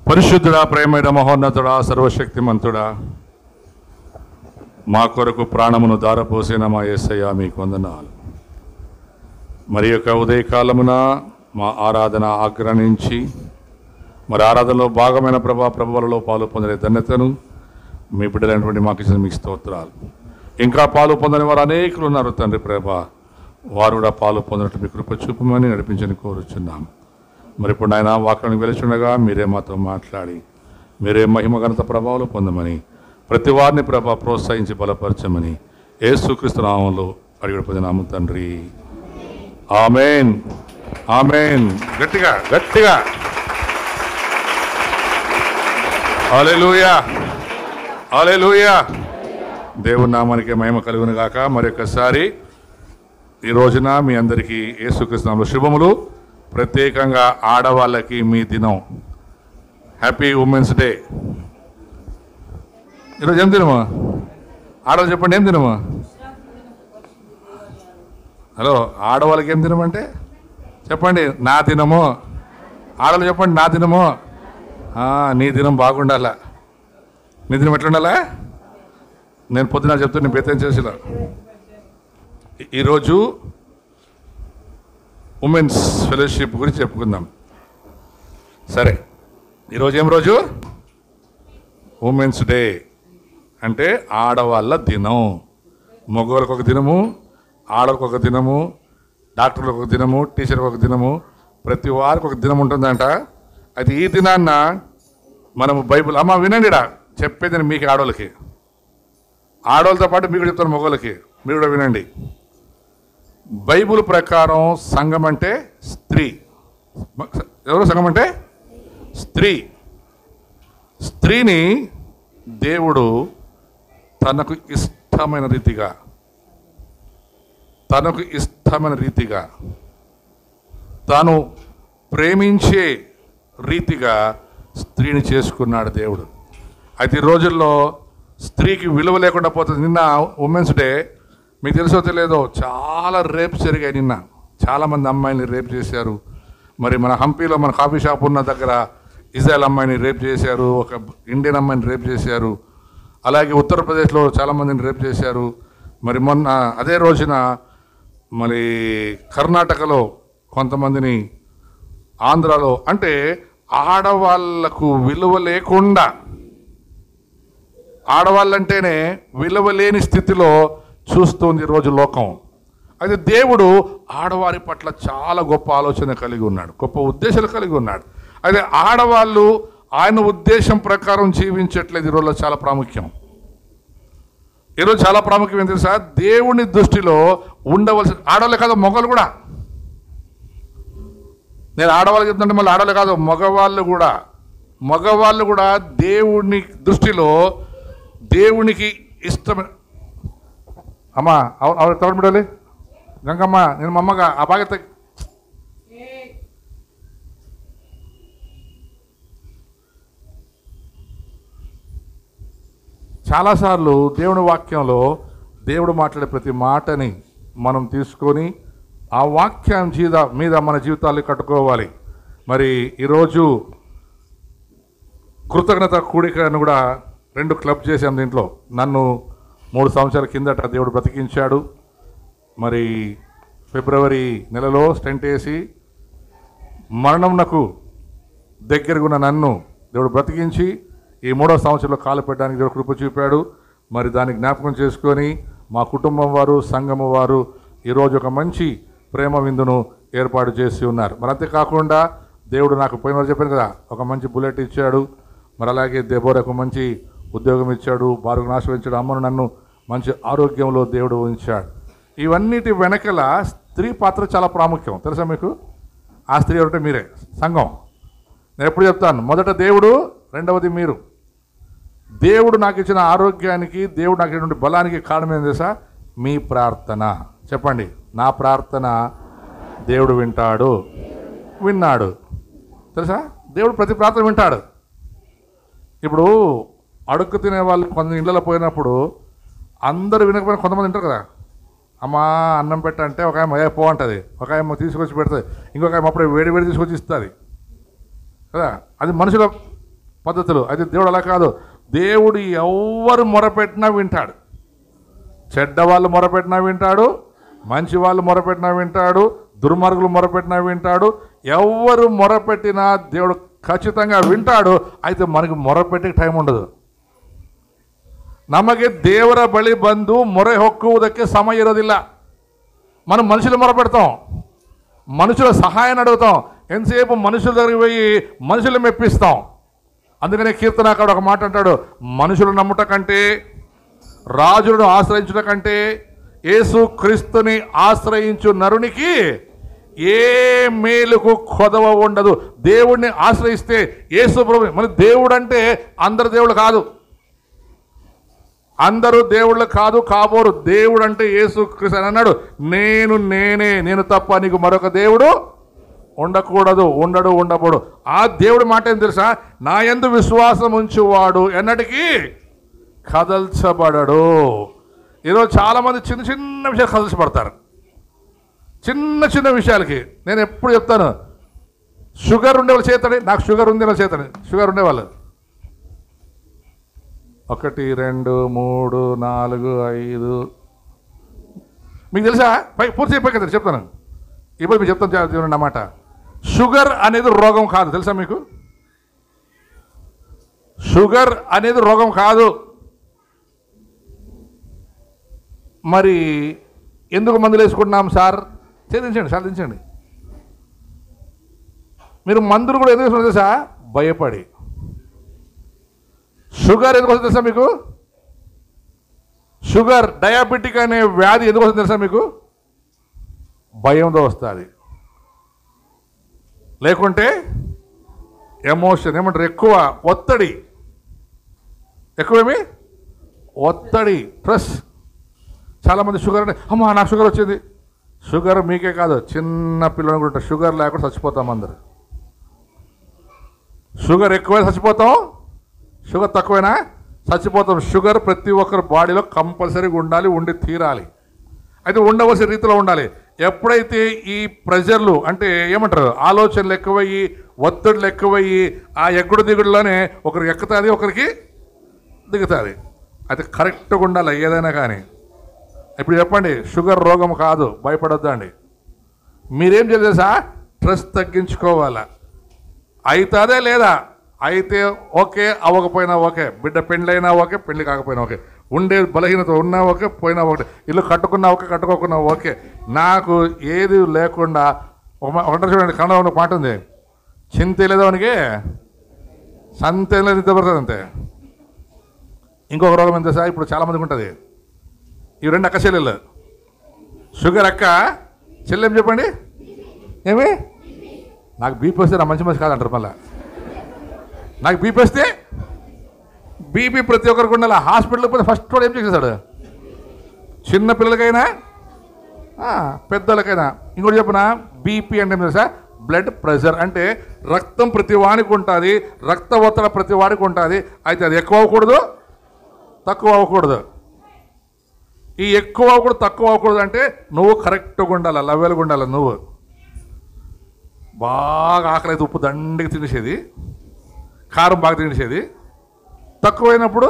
పరిశుద్ధుడా, ప్రేమైన మహోన్నతుడా, సర్వశక్తిమంతుడా, మా కొరకు ప్రాణమును దారపోసిన మా యేసయ్య మీకు వందనాలు. మరి యొక్క ఉదయకాలమున మా ఆరాధన ఆగ్రహించి మరి ఆరాధనలో భాగమైన ప్రభువులలో పాలు పొందిన ధన్యతను మీ బిడ్డలైనటువంటి మాకు ఇచ్చిన మీకు స్తోత్రాలు. ఇంకా పాలు పొందని వారు అనేకులు ఉన్నారు తండ్రి ప్రభా, వారు కూడా పాలు పొందినట్టు మీ కృప చూపమని నడిపించని కోరుచున్నాం. మరి ఇప్పుడు ఆయన వాక్యానికి వెలుచుండగా మీరే మాతో మాట్లాడి మీరే మహిమ ఘనత ప్రభావాలు పొందమని ప్రతి వారిని ప్రోత్సహించి బలపరచమని యేసుక్రీస్తు నామములో అడిగి పొందినాము తండ్రి. ఆమేన్, ఆమేన్. గట్టిగా గట్టిగా హల్లెలూయా, హల్లెలూయా. దేవుని నామానికి మహిమ కలుగును గాక. మరొకసారి ఈ రోజున మీ అందరికీ యేసుక్రీస్తు నామములో శుభములు. ప్రత్యేకంగా ఆడవాళ్ళకి మీ దినం, హ్యాపీ ఉమెన్స్ డే. ఈరోజు ఏం దినమా? ఆడవాళ్ళు చెప్పండి, ఏం దినమా? హలో, ఆడవాళ్ళకి ఏం దినం అంటే చెప్పండి, నా దినము. ఆడవాళ్ళు చెప్పండి, నా దినము. నీ దినం బాగుండాలా. నీ దినం ఎట్లుండాలా? నేను పొద్దున చెప్తూ నేను ప్రయత్నం చేసిన ఈరోజు ఉమెన్స్ ఫెలోషిప్ గురించి చెప్పుకుందాం. సరే, ఈరోజు ఏం రోజు? ఉమెన్స్ డే అంటే ఆడవాళ్ళ దినం. మగవాళ్ళకి ఒక దినము, ఆడవాళ్ళకి ఒక దినము, డాక్టర్లకు ఒక దినము, టీచర్కి ఒక దినము, ప్రతి వారికి ఒక దినం ఉంటుందంట. అయితే ఈ దినాన్న మనము బైబిల్ అమ్మ వినండిడా చెప్పేది మీకు, ఆడవాళ్ళకి, ఆడవాళ్ళతో పాటు మీకు చెప్తాను మగవాళ్ళకి, మీరు కూడా వినండి. బైబిల్ ప్రకారం సంఘం అంటే స్త్రీ. ఎవరు సంఘం అంటే? స్త్రీ. స్త్రీని దేవుడు తనకు ఇష్టమైన రీతిగా తాను ప్రేమించే రీతిగా స్త్రీని చేసుకున్నాడు దేవుడు. అయితే ఈ రోజుల్లో స్త్రీకి విలువ లేకుండా పోతుంది. నిన్న ఉమెన్స్ డే, మీకు తెలుసో తెలియదో చాలా రేప్స్ జరిగాయి. నిన్న చాలామంది అమ్మాయిని రేప్ చేశారు. మరి మన హంపీలో మన కాఫీ షాప్ ఉన్న దగ్గర ఇజ్రాయెల్ అమ్మాయిని రేప్ చేశారు, ఒక ఇండియన్ అమ్మాయిని రేప్ చేశారు. అలాగే ఉత్తరప్రదేశ్లో చాలామందిని రేప్ చేశారు. మరి మొన్న అదే రోజున మరి కర్ణాటకలో కొంతమందిని, ఆంధ్రాలో. అంటే ఆడవాళ్లకు విలువ లేకుండా, ఆడవాళ్ళంటేనే విలువ లేని స్థితిలో చూస్తుంది ఈరోజు లోకం. అయితే దేవుడు ఆడవారి పట్ల చాలా గొప్ప ఆలోచన కలిగి ఉన్నాడు, గొప్ప ఉద్దేశాలు కలిగి ఉన్నాడు. అయితే ఆడవాళ్ళు ఆయన ఉద్దేశం ప్రకారం జీవించట్లేదు. ఈరోజు చాలా ప్రాముఖ్యం. ఈరోజు చాలా ప్రాముఖ్యం ఏంటి తెలుసా? దేవుని దృష్టిలో ఉండవలసిన ఆడవాళ్ళే కాదు, మగవాళ్ళు కూడా. నేను ఆడవాళ్ళకి చెప్తుంటే మళ్ళీ ఆడవాళ్ళు కాదు, మగవాళ్ళు కూడా దేవుని దృష్టిలో దేవునికి ఇష్టమైన అమ్మా. అవును, తోడు బిడ్డాలి గంగమ్మ, నేను మా అమ్మగా ఆ బాధ్యత. చాలాసార్లు దేవుని వాక్యంలో దేవుడు మాట్లాడే ప్రతి మాటని మనం తీసుకొని ఆ వాక్యం మీద మన జీవితాలు కట్టుకోవాలి. మరి ఈరోజు కృతజ్ఞత కూడికను కూడా 2 క్లబ్ చేశాం. దీంట్లో నన్ను 3 సంవత్సరాల కిందట దేవుడు బ్రతికించాడు. మరి ఫిబ్రవరి నెలలో స్టెంట్ వేసి మరణంనకు దగ్గరగా ఉన్న నన్ను దేవుడు బ్రతికించి ఈ 3వ సంవత్సరంలో కాలు పెట్టడానికి దేవుడు కృప చూపాడు. మరి దాన్ని జ్ఞాపకం చేసుకొని మా కుటుంబం వారు, సంఘము వారు ఈరోజు ఒక మంచి ప్రేమ విందును ఏర్పాటు చేసి ఉన్నారు. మరి అంతేకాకుండా దేవుడు నాకు పోయిన వారు చెప్పాను కదా, ఒక మంచి బుల్లెట్ ఇచ్చాడు. మరి అలాగే దెబోరకు మంచి ఉద్యోగం ఇచ్చాడు, బారుకు ఆశీర్వదించాడు. అమ్మను నన్ను మంచి ఆరోగ్యంలో దేవుడు ఉంచాడు. ఇవన్నిటి వెనకల స్త్రీ పాత్ర చాలా ప్రాముఖ్యం. తెలుసా మీకు? ఆ స్త్రీ ఎవరంటే మీరే, సంఘం. నేను ఎప్పుడు చెప్తాను, మొదట దేవుడు, రెండవది మీరు. దేవుడు నాకు ఇచ్చిన ఆరోగ్యానికి, దేవుడు నాకు ఇచ్చినటువంటి బలానికి కారణం ఏం తెలుసా? మీ ప్రార్థన. చెప్పండి, నా ప్రార్థన దేవుడు విన్నాడు. తెలుసా? దేవుడు ప్రతి ప్రార్థన వింటాడు. ఇప్పుడు అడుక్కు తినే వాళ్ళు కొంత ఇళ్ళలో పోయినప్పుడు అందరూ వినకపోయినా కొంతమంది వింటారు కదా. అమ్మా అన్నం పెట్టంటే ఒక ఆమె పో అంటుంది, ఒక ఆమె తీసుకొచ్చి పెడుతుంది, ఇంకొక ఆమె అప్పుడే వేడి తీసుకొచ్చి ఇస్తుంది కదా. అది మనుషుల పద్ధతులు. అయితే దేవుడు అలా కాదు. దేవుడు ఎవరు మొరపెట్టినా వింటాడు. చెడ్డవాళ్ళు మొరపెట్టినా వింటాడు, మంచి వాళ్ళు మొరపెట్టినా వింటాడు, దుర్మార్గులు మొరపెట్టినా వింటాడు. ఎవరు మొరపెట్టినా దేవుడు ఖచ్చితంగా వింటాడు. అయితే మనకి ಮೊರಪೆಟ್ಟೆ ಟೈಮ್ ఉండదు. ನಮಗೆ ದೇವರ ಬಳಿ ಬಂದು ಮೊರೆ ಹೊಕ್ಕುವುದಕ್ಕೆ ಸಮಯ ಇರೋದಿಲ್ಲ. మనం మనుషులు మొరపెడతాం, మనుషుల సహాయాన్ని అడుగుతాం, ఎంతసేపు మనుషుల దగ్గరికి పోయి మనుషులు మెప్పిస్తాం. అందుకనే కీర్తనాకారుడు ఒక మాట అంటాడు, మనుషులు నమ్ముట కంటే రాజులను ఆశ్రయించుట కంటే యేసు క్రీస్తుని ఆశ్రయించు నరునికి ఏ మేలుకు కొదవ ఉండదు. దేవుడిని ఆశ్రయిస్తే యేసు ప్రభు. మన దేవుడు అంటే అందరు దేవుడు కాదు, అందరూ దేవుళ్ళు కాదు, కాబోరు. దేవుడు అంటే యేసు క్రీస్తు అని అన్నాడు. నేను తప్ప నీకు మరొక దేవుడు ఉండకూడదు, ఉండడు, ఉండబోడు. ఆ దేవుడి మాట ఏం తెలుసా? నా యందు విశ్వాసం ఉంచువాడు ఎన్నటికీ కదల్చబడడు. ఈరోజు చాలామంది చిన్న చిన్న విషయాలు కదల్చబడతారు, చిన్న చిన్న విషయాలకి. నేను ఎప్పుడు చెప్తాను, షుగర్ ఉండేవాళ్ళు చేతండి, నాకు షుగర్ ఉంది వాళ్ళు చేతండి. షుగర్ ఉండేవాళ్ళు 1 2 3 4 5 మీకు తెలుసా? పూర్తి చెప్పాక కదా చెప్తాను. ఇప్పుడు మీకు చెప్తాను అన్నమాట. షుగర్ అనేది రోగం కాదు, తెలుసా మీకు? షుగర్ అనేది రోగం కాదు. మరి ఎందుకు మందులు వేసుకుంటున్నాం సార్? సాధించండి. మీరు మందులు కూడా ఎందుకు వేసుకుంటారు తెలుసా? భయపడి. షుగర్ ఎందుకు వస్తుంది తెలుసా మీకు? షుగర్, డయాబెటిక్ అనే వ్యాధి ఎందుకు వస్తుంది తెలుసా మీకు? భయంతో వస్తుంది. లేకుంటే ఎమోషన్, ఏమంటారు, ఎక్కువ ఒత్తిడి. ఎక్కువేమి ఒత్తిడి, స్ట్రెస్. చాలామంది షుగర్ అంటే అమ్మా నాకు షుగర్ వచ్చింది. షుగర్ మీకే కాదు, చిన్న పిల్లలు కూడా షుగర్ లేకుండా చచ్చిపోతాం అందరు. షుగర్ ఎక్కువైనా చచ్చిపోతాం, షుగర్ తక్కువైనా చచ్చిపోతాం. షుగర్ ప్రతి ఒక్కరి బాడీలో కంపల్సరీగా ఉండాలి, ఉండి తీరాలి. అయితే ఉండవలసిన రీతిలో ఉండాలి. ఎప్పుడైతే ఈ ప్రెజర్లు అంటే ఏమంటారు, ఆలోచనలు ఎక్కువయ్యి, ఒత్తిడులు ఎక్కువయ్యి, ఆ ఎగ్గుడు దిగుడులోనే ఒకరికి ఎక్కుతుంది, ఒకరికి దిగుతుంది. అయితే కరెక్ట్గా ఉండాలి ఏదైనా కానీ. ఇప్పుడు చెప్పండి, షుగర్ రోగం కాదు, భయపడొద్దండి. మీరేం చేసేసా? స్ట్రెస్ తగ్గించుకోవాలా. అవుతుందే లేదా? అయితే ఓకే, అవ్వకపోయినా ఓకే. బిడ్డ పెళ్ళైనా ఓకే, పెళ్ళి కాకపోయినా ఓకే. ఉండే బలహీనత ఉన్నా ఓకే, పోయినా ఓకే. ఇల్లు కట్టుకున్నా ఓకే, కట్టుకోకున్నా ఓకే. నాకు ఏది లేకుండా ఒకటి చూడండి, కన్నడ పాట ఉంది, చింత లేదా వానికి సంతే లేదు, నిద్రపడుతుంది అంతే. ఇంకొక రోగం ఎంత సార్? ఇప్పుడు చాలామందికి ఉంటుంది. ఈ 2 అక్క చెల్లెళ్ళు. షుగర్ అక్క, చెల్లెం చెప్పండి ఏమి? నాకు బీపీ వస్తే నా మంచి కాదంటారు. మళ్ళీ నాకు బీపీ వస్తే, బీపీ ప్రతి ఒక్కరికి ఉండాలి. హాస్పిటల్కి పోతే ఫస్ట్ వాడు ఏం చేసేస్తాడు? చిన్న పిల్లలకైనా పెద్దలకైనా. ఇంకోటి చెప్పిన, బీపీ అంటే తెలుసా? Blood pressure. అంటే రక్తం ప్రతి వాడికి ఉంటుంది, రక్త ఒత్తిడి ప్రతి వాడికి ఉంటుంది. అయితే అది ఎక్కువ అవ్వకూడదు, తక్కువ అవ్వకూడదు. ఈ ఎక్కువ అవ్వకూడదు, తక్కువ అవ్వకూడదు అంటే నువ్వు కరెక్ట్గా ఉండాలి, లెవెల్గా ఉండాలి. నువ్వు బాగా ఆకలి అయితే ఉప్పు దండికి తినేసేది, కారం బాగా తినేసేది, తక్కువైనప్పుడు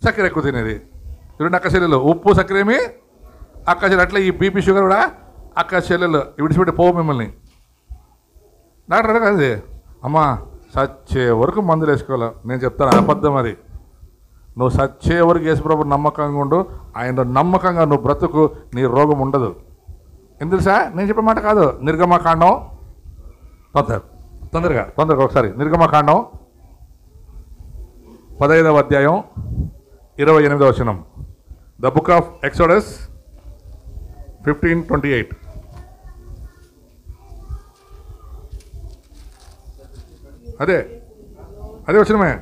చక్కెర ఎక్కువ తినేది. 2 అక్క చెల్లెలు, ఉప్పు చక్కెర ఏమి అక్క చెల్లెలు. అట్లా ఈ బీపీ షుగర్ కూడా అక్క చెల్లెలు. విడిచిపెట్టి పోవు మిమ్మల్ని. డాక్టర్ అడగ అది, అమ్మా సచ్చే వరకు మందులు వేసుకోవాలి. నేను చెప్తాను, అబద్ధం అది. నువ్వు సచ్చే వరకు యేసుప్రభు నమ్మకంగా ఉండు, ఆయన నమ్మకంగా నువ్వు బ్రతుకు, నీ రోగం ఉండదు. ఎందుకు సార్? నేను చెప్పే మాట కాదు. నిర్గమకాండం, తొందరగా ఒకసారి నిర్గమకాండం 15వ అధ్యాయం 28వ వచనం. The book of exodus 15:28. అదే వచనమే.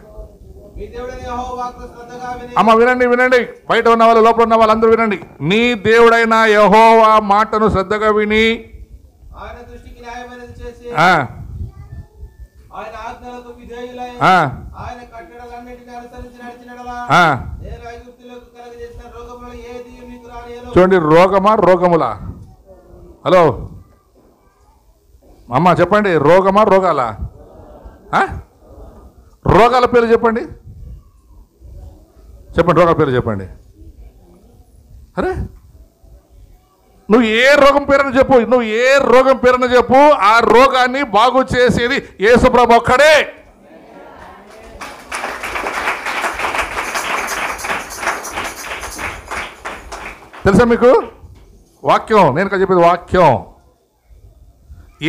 అమ్మ వినండి, బయట ఉన్న వాళ్ళు, లోపల ఉన్న వాళ్ళు అందరూ వినండి. నీ దేవుడైన యెహోవా మాటను శ్రద్ధగా విని చూడండి, రోగములా? హలో అమ్మ చెప్పండి, రోగాలా? రోగాల పేర్లు చెప్పండి, చెప్పండి, రోగాల పేర్లు చెప్పండి. అరే నువ్వు ఏ రోగం పేరుని చెప్పు, నువ్వు ఏ రోగం పేరుని చెప్పు, ఆ రోగాన్ని బాగు చేసేది యేసుప్రభు ఒక్కడే. తెలుసా మీకు వాక్యం, నేను చెప్పేది వాక్యం.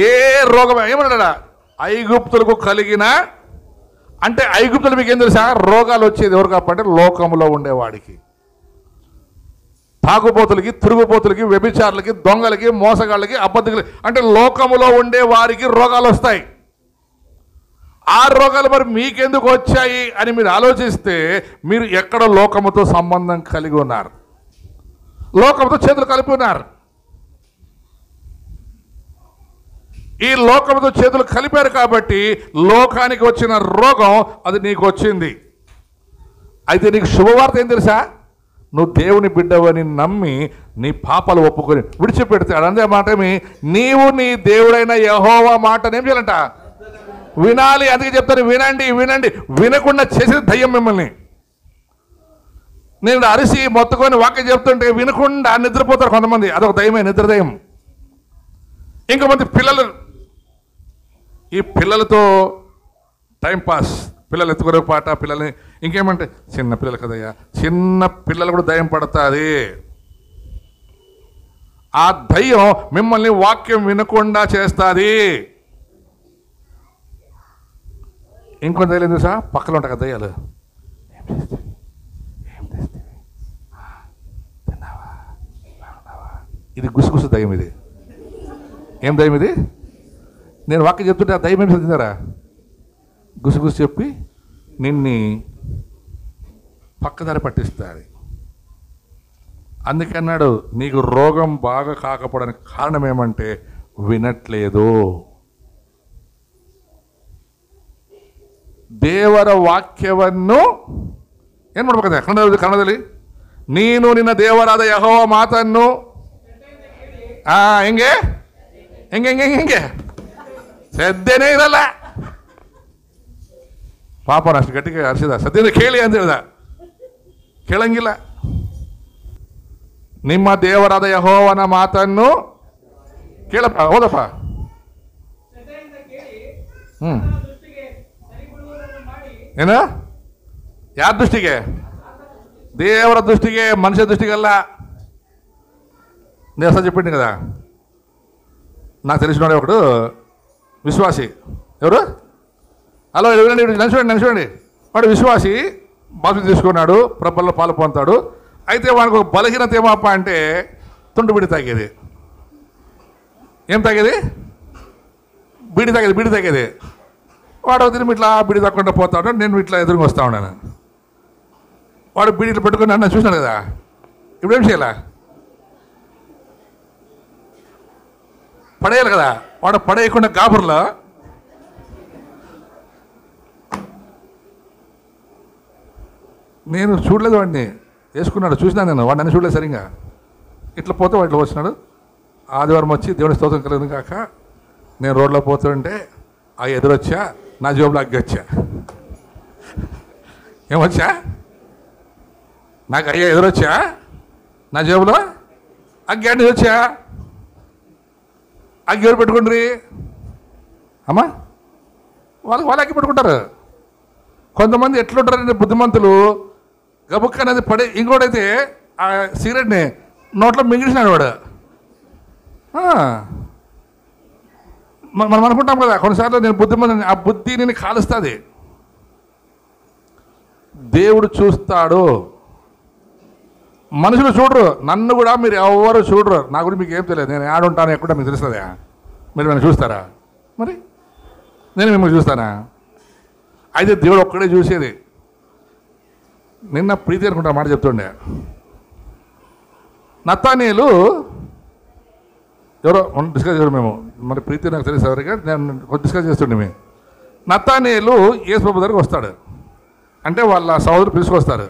ఏ రోగం ఏమన్నాడా, ఐగుప్తులకు కలిగిన అంటే ఐగుప్తులు మీకు ఏం తెలుసా, రోగాలు వచ్చేది ఎవరు కాబట్టి లోకంలో ఉండేవాడికి, తాగుబోతులకి, తిరుగుబోతులకి, వ్యభిచారులకి, దొంగలకి, మోసగాళ్ళకి, అబద్ధికులకి, అంటే లోకములో ఉండే వారికి రోగాలు వస్తాయి. ఆ రోగాలు మరి మీకెందుకు వచ్చాయి అని మీరు ఆలోచిస్తే మీరు ఎక్కడ లోకముతో సంబంధం కలిగి ఉన్నారు, లోకంతో చేతులు కలిపి ఉన్నారు. ఈ లోకంతో చేతులు కలిపారు కాబట్టి లోకానికి వచ్చిన రోగం అది నీకు వచ్చింది. అయితే నీకు శుభవార్త ఏం తెలుసా, నువ్వు దేవుని బిడ్డవని నమ్మి నీ పాపాలు ఒప్పుకొని విడిచిపెడతాడు. అందే మాటమి, నీవు నీ దేవుడైన యెహోవా మాటనేం చేయాలంట, వినాలి. అందుకే చెప్తాను, వినండి వినండి. వినకుండా చేసేది దయ్యం మిమ్మల్ని. నేను అరిసి మొత్తుకొని వాక్యం చెప్తుంటే వినకుండా నిద్రపోతారు కొంతమంది, అదొక దయ్యమే, నిద్ర దయ్యం. ఇంకొంతమంది పిల్లలు, ఈ పిల్లలతో టైంపాస్, పిల్లలు ఎత్తుకునే పాట, పిల్లల్ని ఇంకేమంటే చిన్న పిల్లలు కదయ్యా, చిన్న పిల్లలు కూడా దయ్యం పడుతుంది. ఆ దయ్యం మిమ్మల్ని వాక్యం వినకుండా చేస్తుంది. ఇంకొంత దయ్యాలు తెలుసా, పక్కన ఉంటాయి కదా దయ్యాలు, ఇది గుసగుసు దయ్యం. ఇది ఏం దయ్యం ఇది? నేను వాక్యం చెప్తుంటే ఆ దయ్యం ఏం తిన్నారా, గుసగుసు చెప్పి నిన్ని పక్కదారి పట్టిస్తుంది. అందుకన్నాడు, నీకు రోగం బాగా కాకపోవడానికి కారణం ఏమంటే వినట్లేదు. ದೇವರ ವಾಕ್ಯವನ್ನು ಏನು ಮಾಡ್ಬೇಕಂತೆ ಕನ್ನಡದಲ್ಲಿ, ನೀನು ನಿನ್ನ ದೇವರಾದ ಯೆಹೋವ ಮಾತನ್ನು ಹೆಂಗೆ ಹೆಂಗೆ ಹೆಂಗೆ ಹೆಂಗೆ ಸದ್ಯನೇ ಇರಲ್ಲ. ಪಾಪನ ಅಷ್ಟು ಗಟ್ಟಿಗೆ ಹರಿಸಿದ, ಸದ್ಯನೇ ಕೇಳಿ ಅಂತ ಹೇಳ್ದ, ಕೇಳಂಗಿಲ್ಲ. ನಿಮ್ಮ ದೇವರಾದ ಯೆಹೋವನ ಮಾತನ್ನು ಕೇಳಪ್ಪ, ಹೌದಪ್ಪ. ಏನು, ಯಾರ ದೃಷ್ಟಿಗೆ? ದೇವರ దృష్టిಗೆ, మనిషి దృష్టికల్ల. నేను అసలు చెప్పింది కదా, నాకు తెలిసినోడే ఒకడు విశ్వాసి. ఎవరు? హలో వినండి, నన్ను వాడు విశ్వాసి, బాప్తిసం తీసుకున్నాడు, ప్రభువులో పాలు పొందుతాడు. అయితే వాడికి ఒక బలహీనత ఏమప్ప అంటే తుండు బిడి తాగేది. ఏం తాగేది? బీడి తాగేది. వాడు తిరిగి ఇట్లా బీడి తాకుండా పోతా ఉన్నాడు, నేను ఇట్లా ఎదురుగా వస్తూ ఉన్నాను. వాడు బీడీలు పెట్టుకుని నన్ను చూసినాడు కదా, ఇప్పుడు ఏం చేయాలా? పడేయాలి కదా. వాడు పడేయకుండా గాబుర్లో నేను చూడలేదు, వాడిని వేసుకున్నాడు, చూసినా నేను, వాడు నన్ను చూడలేదు సరిగ్గా. ఇట్లా పోతే వాటిలో వచ్చినాడు. ఆదివారం వచ్చి దేవుని స్తోత్రం కలిగిన కాక నేను రోడ్లో పోతుంటే ఆ ఎదురొచ్చా, నా జోబులో అగ్గొచ్చా. ఏమొచ్చా? నాకు అయ్యా ఎదురొచ్చా, నా జేబులో అగ్గి వచ్చా. అగ్గి ఎవరు పెట్టుకుంటారు అమ్మా? వాళ్ళు అగ్గి పెట్టుకుంటారు. కొంతమంది ఎట్లుంటారంటే బుద్ధిమంతులు, గబుక్క అనేది పడే. ఇంకోటైతే ఆ సిగరెట్ని నోట్లో మింగిసినాడు వాడు. మనం అనుకుంటాం కదా కొన్నిసార్లు నేను బుద్ధిమంతుని, ఆ బుద్ధి నేను కాలుస్తుంది. దేవుడు చూస్తాడు, మనుషులు చూడరు. నన్ను కూడా మీరు ఎవరు చూడరు. నా గురించి మీకు ఏం తెలియదు, నేను ఆడుంటాను ఎక్కడ మీకు తెలుస్తుందా? మీరు నన్ను చూస్తారా? మరి నేను మిమ్మల్ని చూస్తానా? అయితే దేవుడు ఒక్కడే చూసేది. నిన్న ప్రీతి అనుకుంటా మాట చెప్తుండే, నతానీయులు ఎవరో డిస్కస్ చేసారు మేము, మరి ప్రీతి నాకు తెలియదు ఎవరిగా, నేను డిస్కస్ చేస్తుండే. మేము నతానీయులు యేసు ప్రభు దగ్గరికి వస్తాడు. అంటే వాళ్ళ సహోదరులు పిలుచుకొస్తారు.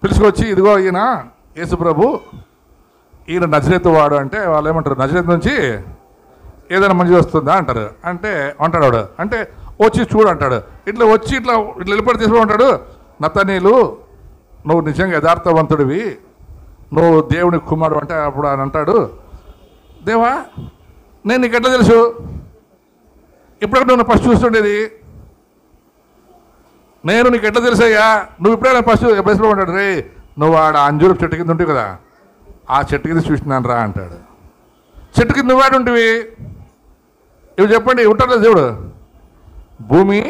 పిలుచుకొచ్చి, ఇదిగో ఈయన యేసు ప్రభు, ఈయన నజరేతు వాడు. అంటే వాళ్ళు ఏమంటారు, నజరేతు నుంచి ఏదైనా మంచి వస్తుందా అంటారు. అంటే అంటాడు వాడు. అంటే వచ్చి చూడు అంటాడు. ఇట్లా వచ్చి ఇట్లా ఇట్లా వెళ్ళిపడి తీసుకుంటాడు. నతనీలు, నువ్వు నిజంగా యథార్థవంతుడివి, నువ్వు దేవుని కుమారుడు అంటే అప్పుడు ఆయన అంటాడు, దేవా నేను నీకు ఎట్లా తెలుసు? ఇప్పుడైనా నువ్వు ఫస్ట్ చూస్తుండేది, నేను నీకు ఎట్లా తెలుసయ్యా? నువ్వు ఇప్పుడైనా ఫస్ట్ బస్సులో ఉంటాడు, రే నువ్వు ఆడ అంజూరు చెట్టు కింద ఉంటావు కదా, ఆ చెట్టు కింద చూసినాను రా అంటాడు. చెట్టు కింద నువ్వాడు ఉంటివి, ఇవి చెప్పండి ఉంటాడు దేవుడు. భూమి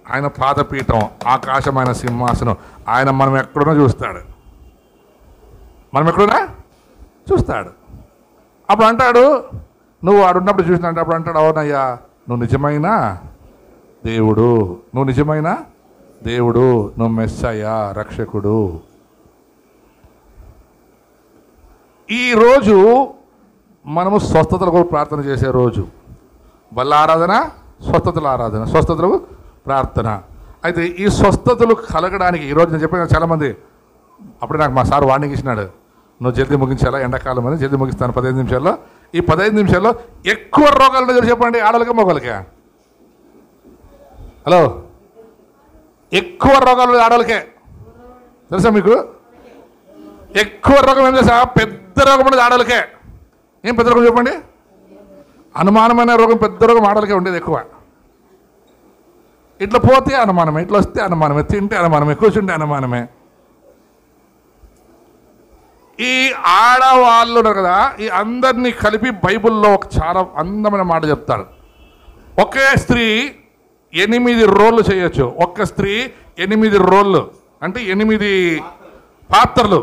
ఆయన పాదపీఠం, ఆకాశం ఆయన సింహాసనం. ఆయన మనం ఎక్కడున్నా చూస్తాడు, మనం ఎక్కడున్నా చూస్తాడు. అప్పుడు అంటాడు, నువ్వు ఆడున్నప్పుడు చూసినా అంటే అప్పుడు అంటాడు, అవునయ్యా నువ్వు నిజమైన దేవుడు, నువ్వు నిజమైన దేవుడు, నువ్వు మెస్సయ్యా, రక్షకుడు. ఈరోజు మనము స్వస్థతల కొరకు ప్రార్థన చేసే రోజు. బల్ల ఆరాధన, స్వస్థతల ఆరాధన, స్వస్థతలకు ప్రార్థన. అయితే ఈ స్వస్థతలు కలగడానికి ఈరోజు నేను చెప్పాను చాలామంది, అప్పుడే నాకు మా సార్ వార్నింగ్ ఇచ్చినాడు, నువ్వు జల్దీ ముగించాలా, ఎండాకాలం అని జల్దీ ముగిస్తాను 15 నిమిషాల్లో. ఈ 15 నిమిషాల్లో ఎక్కువ రోగాలు ఉన్నాయి చెప్పండి, ఆడలకే మొగలకే? హలో, ఎక్కువ రోగాలు ఆడలకే తెలుసా మీకు? ఎక్కువ రోగం ఏం తెలుసా? పెద్ద రోగం ఉండేది ఆడలకే. ఏం పెద్ద రోగం చెప్పండి? అనుమానమైన రోగం, పెద్ద రోగం ఆడలకే ఉండేది ఎక్కువ. ఇట్లా పోతే అనుమానమే, ఇట్లా వస్తే అనుమానమే, తింటే అనుమానమే, కూర్చుంటే అనుమానమే. ఈ ఆడవాళ్ళు ఉన్నారు కదా, ఈ అందరినీ కలిపి బైబిల్లో ఒక చాలా అందమైన మాట చెప్తాడు. ఒకే స్త్రీ 8 రోళ్ళు చేయొచ్చు. ఒక్క స్త్రీ 8 రోళ్ళు అంటే 8 పాత్రలు.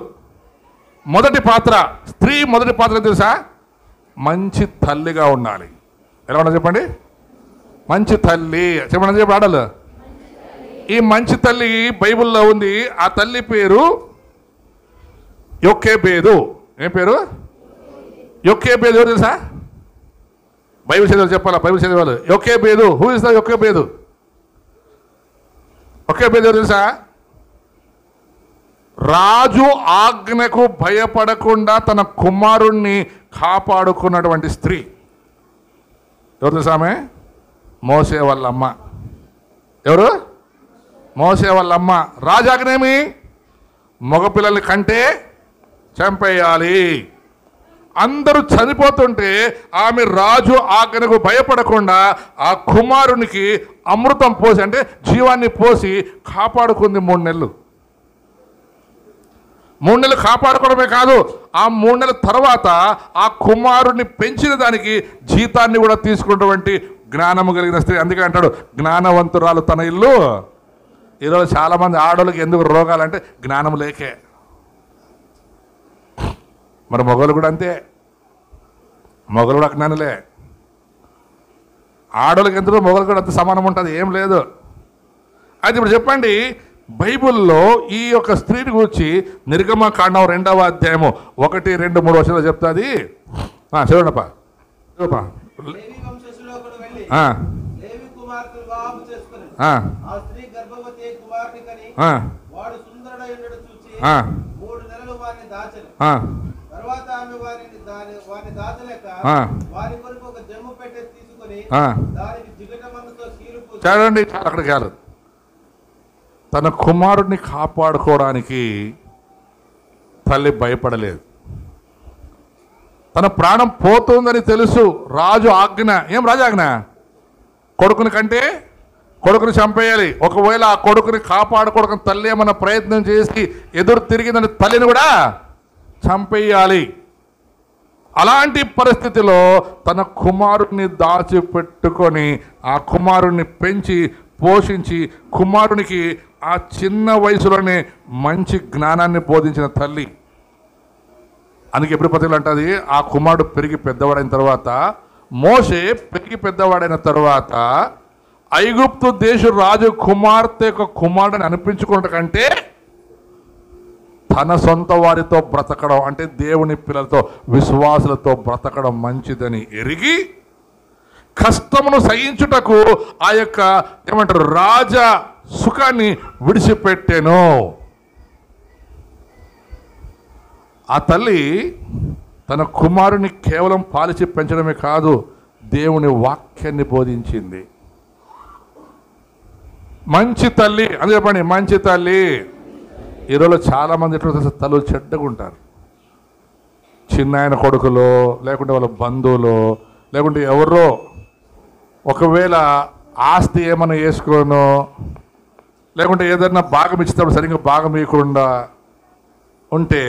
మొదటి పాత్ర, స్త్రీ మొదటి పాత్ర తెలుసా? మంచి తల్లిగా ఉండాలి. ఎలా ఉండాలి చెప్పండి? మంచి తల్లి చెప్పండి, చెప్పి ఆడలు. ఈ మంచి తల్లి బైబిల్లో ఉంది. ఆ తల్లి పేరు యొక్కేబేదు. ఏం పేరు? యొక్కేబేదు. ఎవరు తెలుసా? బైబిల్ చదివారు చెప్పాలా? బైబిల్ చదివారు. యొక్కేబేదు. హూ ఇస్ ద యొక్కేబేదు? యొక్కేబేదు ఎవరు తెలుసా? రాజు ఆజ్ఞకు భయపడకుండా తన కుమారుణ్ణి కాపాడుకున్నటువంటి స్త్రీ. ఎవరు తెలుసా ఆమె? మోసే వాళ్ళ అమ్మ. ఎవరు? మోసే వాళ్ళ అమ్మ. రాజాజ్ఞేమి? మగపిల్లల్ని కంటే చంపేయాలి. అందరూ చనిపోతుంటే ఆమె రాజు ఆజ్ఞకు భయపడకుండా ఆ కుమారునికి అమృతం పోసి, అంటే జీవాన్ని పోసి కాపాడుకుంది 3 నెలలు. 3 నెలలు కాపాడుకోవడమే కాదు, ఆ 3 నెలల తర్వాత ఆ కుమారుడిని పెంచిన దానికి జీతాన్ని కూడా తీసుకున్నటువంటి జ్ఞానము కలిగిన స్త్రీ. అందుకే అంటాడు, జ్ఞానవంతురాలు తన ఇల్లు. ఈరోజు చాలామంది ఆడోళ్ళకి ఎందుకు రోగాలంటే జ్ఞానం లేకే. మరి మొగలు కూడా అంతే, మొగలు కూడా అజ్ఞానులే. ఆడోళ్ళకి ఎందుకు మొగలు కూడా అంత సమానం ఉంటుంది, ఏం లేదు. అయితే ఇప్పుడు చెప్పండి, బైబిల్లో ఈ యొక్క స్త్రీని గురించి నిర్గమకాండం 2వ అధ్యాయము 1, 2, 3 వర్షాలు చెప్తుంది. చూడండిపా, చూడండి అక్కడికి కాదు. తన కుమారుడిని కాపాడుకోవడానికి తల్లి భయపడలేదు. తన ప్రాణం పోతుందని తెలుసు. రాజు ఆజ్ఞ, ఏం రాజు ఆజ్ఞ? కొడుకుని కంటే కొడుకుని చంపేయాలి. ఒకవేళ ఆ కొడుకుని కాపాడుకోవడానికి తల్లి ఏమన్నా ప్రయత్నం చేసి ఎదురు తిరిగిందని తల్లిని కూడా చంపేయాలి. అలాంటి పరిస్థితిలో తన కుమారుడిని దాచిపెట్టుకొని ఆ కుమారుడిని పెంచి పోషించి కుమారునికి ఆ చిన్న వయసులోనే మంచి జ్ఞానాన్ని బోధించిన తల్లి. అందుకే ఎప్పుడు పత్రికలు అంటుంది, ఆ కుమారుడు పెరిగి పెద్దవాడైన తర్వాత, మోషే పెరిగి పెద్దవాడైన తర్వాత ఐగుప్తు దేశ రాజు కుమార్తె యొక్క కుమారుడిని అనిపించుకున్న కంటే తన సొంత వారితో బ్రతకడం, అంటే దేవుని పిల్లలతో విశ్వాసులతో బ్రతకడం మంచిదని ఎరిగి కష్టమును సహించుటకు ఆ యొక్క ఏమంటారు రాజ సుఖాన్ని విడిచిపెట్టాను. ఆ తల్లి తన కుమారుని కేవలం పాలిచి పెంచడమే కాదు, దేవుని వాక్యాన్ని బోధించింది. మంచి తల్లి అని చెప్పండి, మంచి తల్లి. ఈరోజు చాలామంది ఎట్లా తెలుసా, తల్లు చెడ్డగా ఉంటారు. చిన్నాయన కొడుకులో, లేకుంటే వాళ్ళ బంధువులు, లేకుంటే ఎవరో ఒకవేళ ఆస్తి ఏమైనా వేసుకోనో, లేకుంటే ఏదైనా భాగం ఇచ్చేటప్పుడు సరిగ్గా భాగం ఇవ్వకుండా ఉంటే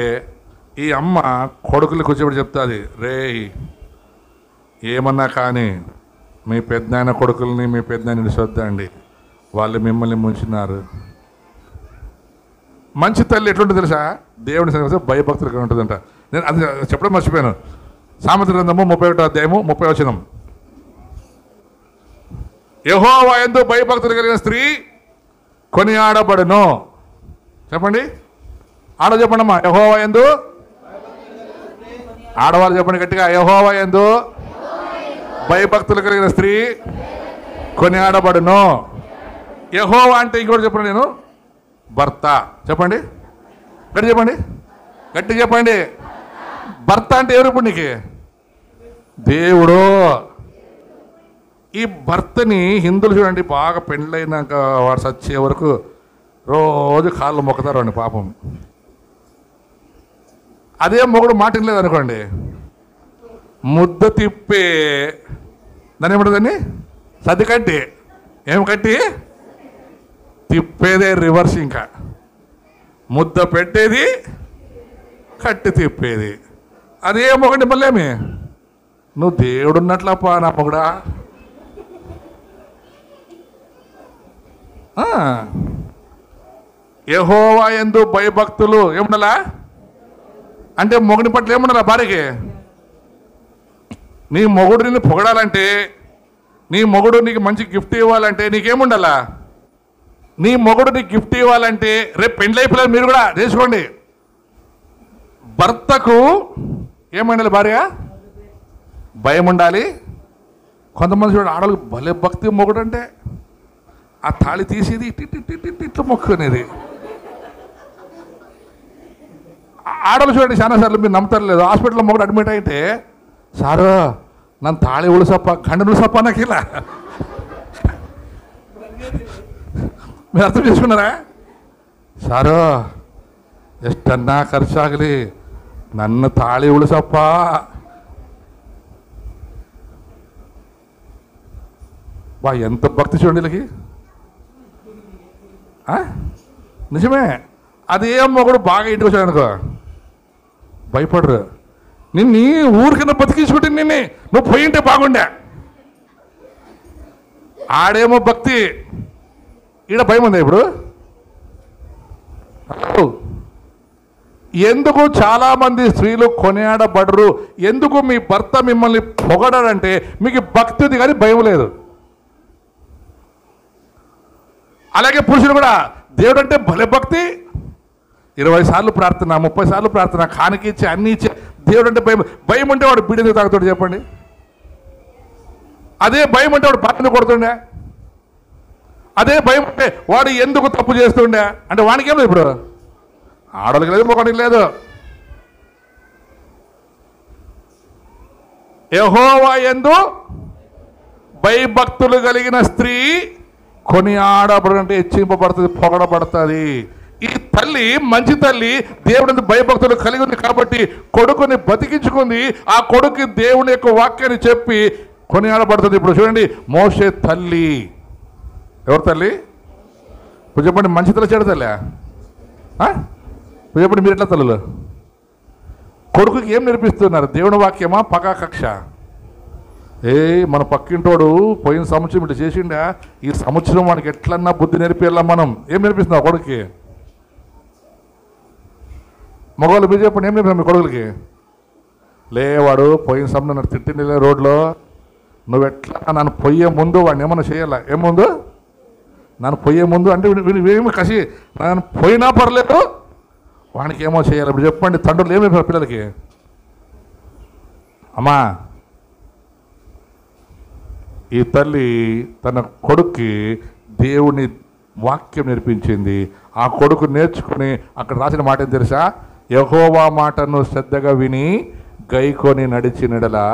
ఈ అమ్మ కొడుకులు కూర్చోబెట్టి చెప్తుంది, రేయ్ ఏమన్నా కానీ మీ పెద్దనాయన కొడుకుల్ని మీ పెద్దనాయనని చూద్దండి, వాళ్ళు మిమ్మల్ని ముంచినారు. మంచి తల్లి ఎట్లుంటుంది తెలుసా, దేవుని సన్నిధిలో భయభక్తులుగా ఉంటుందంట. నేను అది చెప్పడం మర్చిపోయాను. సామెతల గ్రంథము 31వ అధ్యాయము 30వ వచనం. యెహోవా యందు భయభక్తులు కలిగిన స్త్రీ కొనియాడబడును. చెప్పండి, ఆడ చెప్పండి అమ్మా, యెహోవా యందు. ఆడవాళ్ళు చెప్పండి గట్టిగా, యెహోవా యందు భయభక్తులు కలిగిన స్త్రీ కొనియాడబడును. యెహోవా అంటే ఇంకోటి చెప్పండి, నేను భర్త. చెప్పండి గట్టి చెప్పండి, గట్టి చెప్పండి. భర్త అంటే ఎవరు ఇప్పుడు నీకు? దేవుడు. ఈ భర్తని హిందువులు చూడండి, బాగా పెళ్ళైనాక వాడు చచ్చే వరకు రోజు కాళ్ళు మొక్కుతారు అండి పాపం. అదే మొగుడు మాట లేదనుకోండి, ముద్ద తిప్పే దాన్ని ఏమంటుందండి, సర్ది కట్టి, ఏం కట్టి తిప్పేదే రివర్స్. ఇంకా ముద్ద పెట్టేది, కట్టి తిప్పేది. అదే మొగండి మళ్ళేమి, నువ్వు దేవుడున్నట్లప్ప నా మొగుడా. యెహోవా యందు భయభక్తులు ఏముండాలా అంటే మొగుడి పట్ల ఏముండాలా భార్యకి? నీ మొగుడు నిన్ను పొగడాలంటే, నీ మొగుడు నీకు మంచి గిఫ్ట్ ఇవ్వాలంటే నీకేముండాలా? నీ మొగుడు నీకు గిఫ్ట్ ఇవ్వాలంటే రేపు పెండ్లైపోయారు మీరు కూడా చేసుకోండి. భర్తకు ఏమండాలి? భార్య భయం ఉండాలి. కొంతమంది చూడండి, ఆడవాళ్ళకి భలే భక్తి మొగుడు అంటే, ఆ తాళి తీసేది ఇట్లా మొక్కునేది. ఆడలు చూడండి, చాలాసార్లు మీరు నమ్ముతారు లేదు, హాస్పిటల్లో మొగుడు అడ్మిట్ అయితే, సారు నన్ను తాళి ఉలుసప్ప గండ ఉలుసప్ప నాకు ఇలా. మీరు అర్థం చేసుకున్నారా? సారు ఎಷ್ಟన్నా ఖర్చు ఆగలి, నన్ను తాళి ఉలుసప్ప. వా ఎంత భక్తి చూడండి వీళ్ళకి. నిజమే. అదేం మొగుడు బాగా ఇంటికి వచ్చాడు అనుకో, భయపడరు. నిన్ను ఊరికన్నా బతికించుకుంటే నిన్ను నువ్వు పోయింటే బాగుండే. ఆడేమో భక్తి, ఈడ భయం ఉందా ఇప్పుడు? ఎందుకు చాలామంది స్త్రీలు కొనియాడబడరు? ఎందుకు మీ భర్త మిమ్మల్ని పొగడాడంటే మీకు భక్తి ఉంది కానీ భయం లేదు. అలాగే పురుషులు కూడా, దేవుడు అంటే భలే భక్తి, 20 సార్లు ప్రార్థన, 30 సార్లు ప్రార్థన, కానికి ఇచ్చి అన్ని ఇచ్చి, దేవుడు అంటే భయం. భయం ఉంటే వాడు బీడీ తాగుతాడు చెప్పండి. అదే భయం అంటే వాడు పక్కన కొడుతుండే. అదే భయం అంటే వాడు ఎందుకు తప్పు చేస్తుండే అంటే వానికి ఏం లేదు. ఇప్పుడు ఆడవాళ్ళకి లేదు, మొగానికి లేదు. యెహోవా యందు భయభక్తులు కలిగిన స్త్రీ కొనియాడబడు అంటే హెచ్చింపబడుతుంది, పొగడబడుతుంది. ఈ తల్లి మంచి తల్లి, దేవుడి భయభక్తులు కలిగి ఉంది కాబట్టి కొడుకుని బతికించుకుంది. ఆ కొడుకు దేవుని యొక్క వాక్యాన్ని చెప్పి కొనియాడబడుతుంది. ఇప్పుడు చూడండి, మోషే తల్లి ఎవరు తల్లి? ఇప్పుడు చెప్పండి, మంచి తల్లి చెడు తల్లి? ఇప్పుడు చెప్పండి, మీరు ఎట్లా తల్లులు? కొడుకుకి ఏం నేర్పిస్తున్నారు? దేవుని వాక్యమా, పగా కక్ష? మన పక్కింటోడు పోయిన సంవత్సరం ఇట్లా చేసిండా, ఈ సంవత్సరం వానికి ఎట్లన్నా బుద్ధి నేర్పియాలా మనం. ఏం నేర్పిస్తున్నావు కొడుకుకి? మగవాళ్ళు మీరు చెప్పండి, ఏం నేర్పిస్తున్నావు మీ కొడుకులకి? లేవాడు పోయిన సంవత్సరం నన్ను తిట్టింది రోడ్లో, నువ్వు ఎట్లా నన్ను పొయ్యే ముందు వాడిని ఏమన్నా చేయాలా? ఏం ముందు నన్ను పొయ్యే ముందు అంటే వీళ్ళేమి కసి, నన్ను పోయినా పర్లేదు వానికి ఏమో చేయాలి. ఇప్పుడు చెప్పండి, తండ్రులు ఏమి పిల్లలకి? అమ్మా, ఈ తల్లి తన కొడుక్కి దేవుని వాక్యం నేర్పించింది. ఆ కొడుకు నేర్చుకుని అక్కడ రాసిన మాట ఏం తెలుసా? యెహోవా మాటను శ్రద్ధగా విని గైకొని నడిచినడలా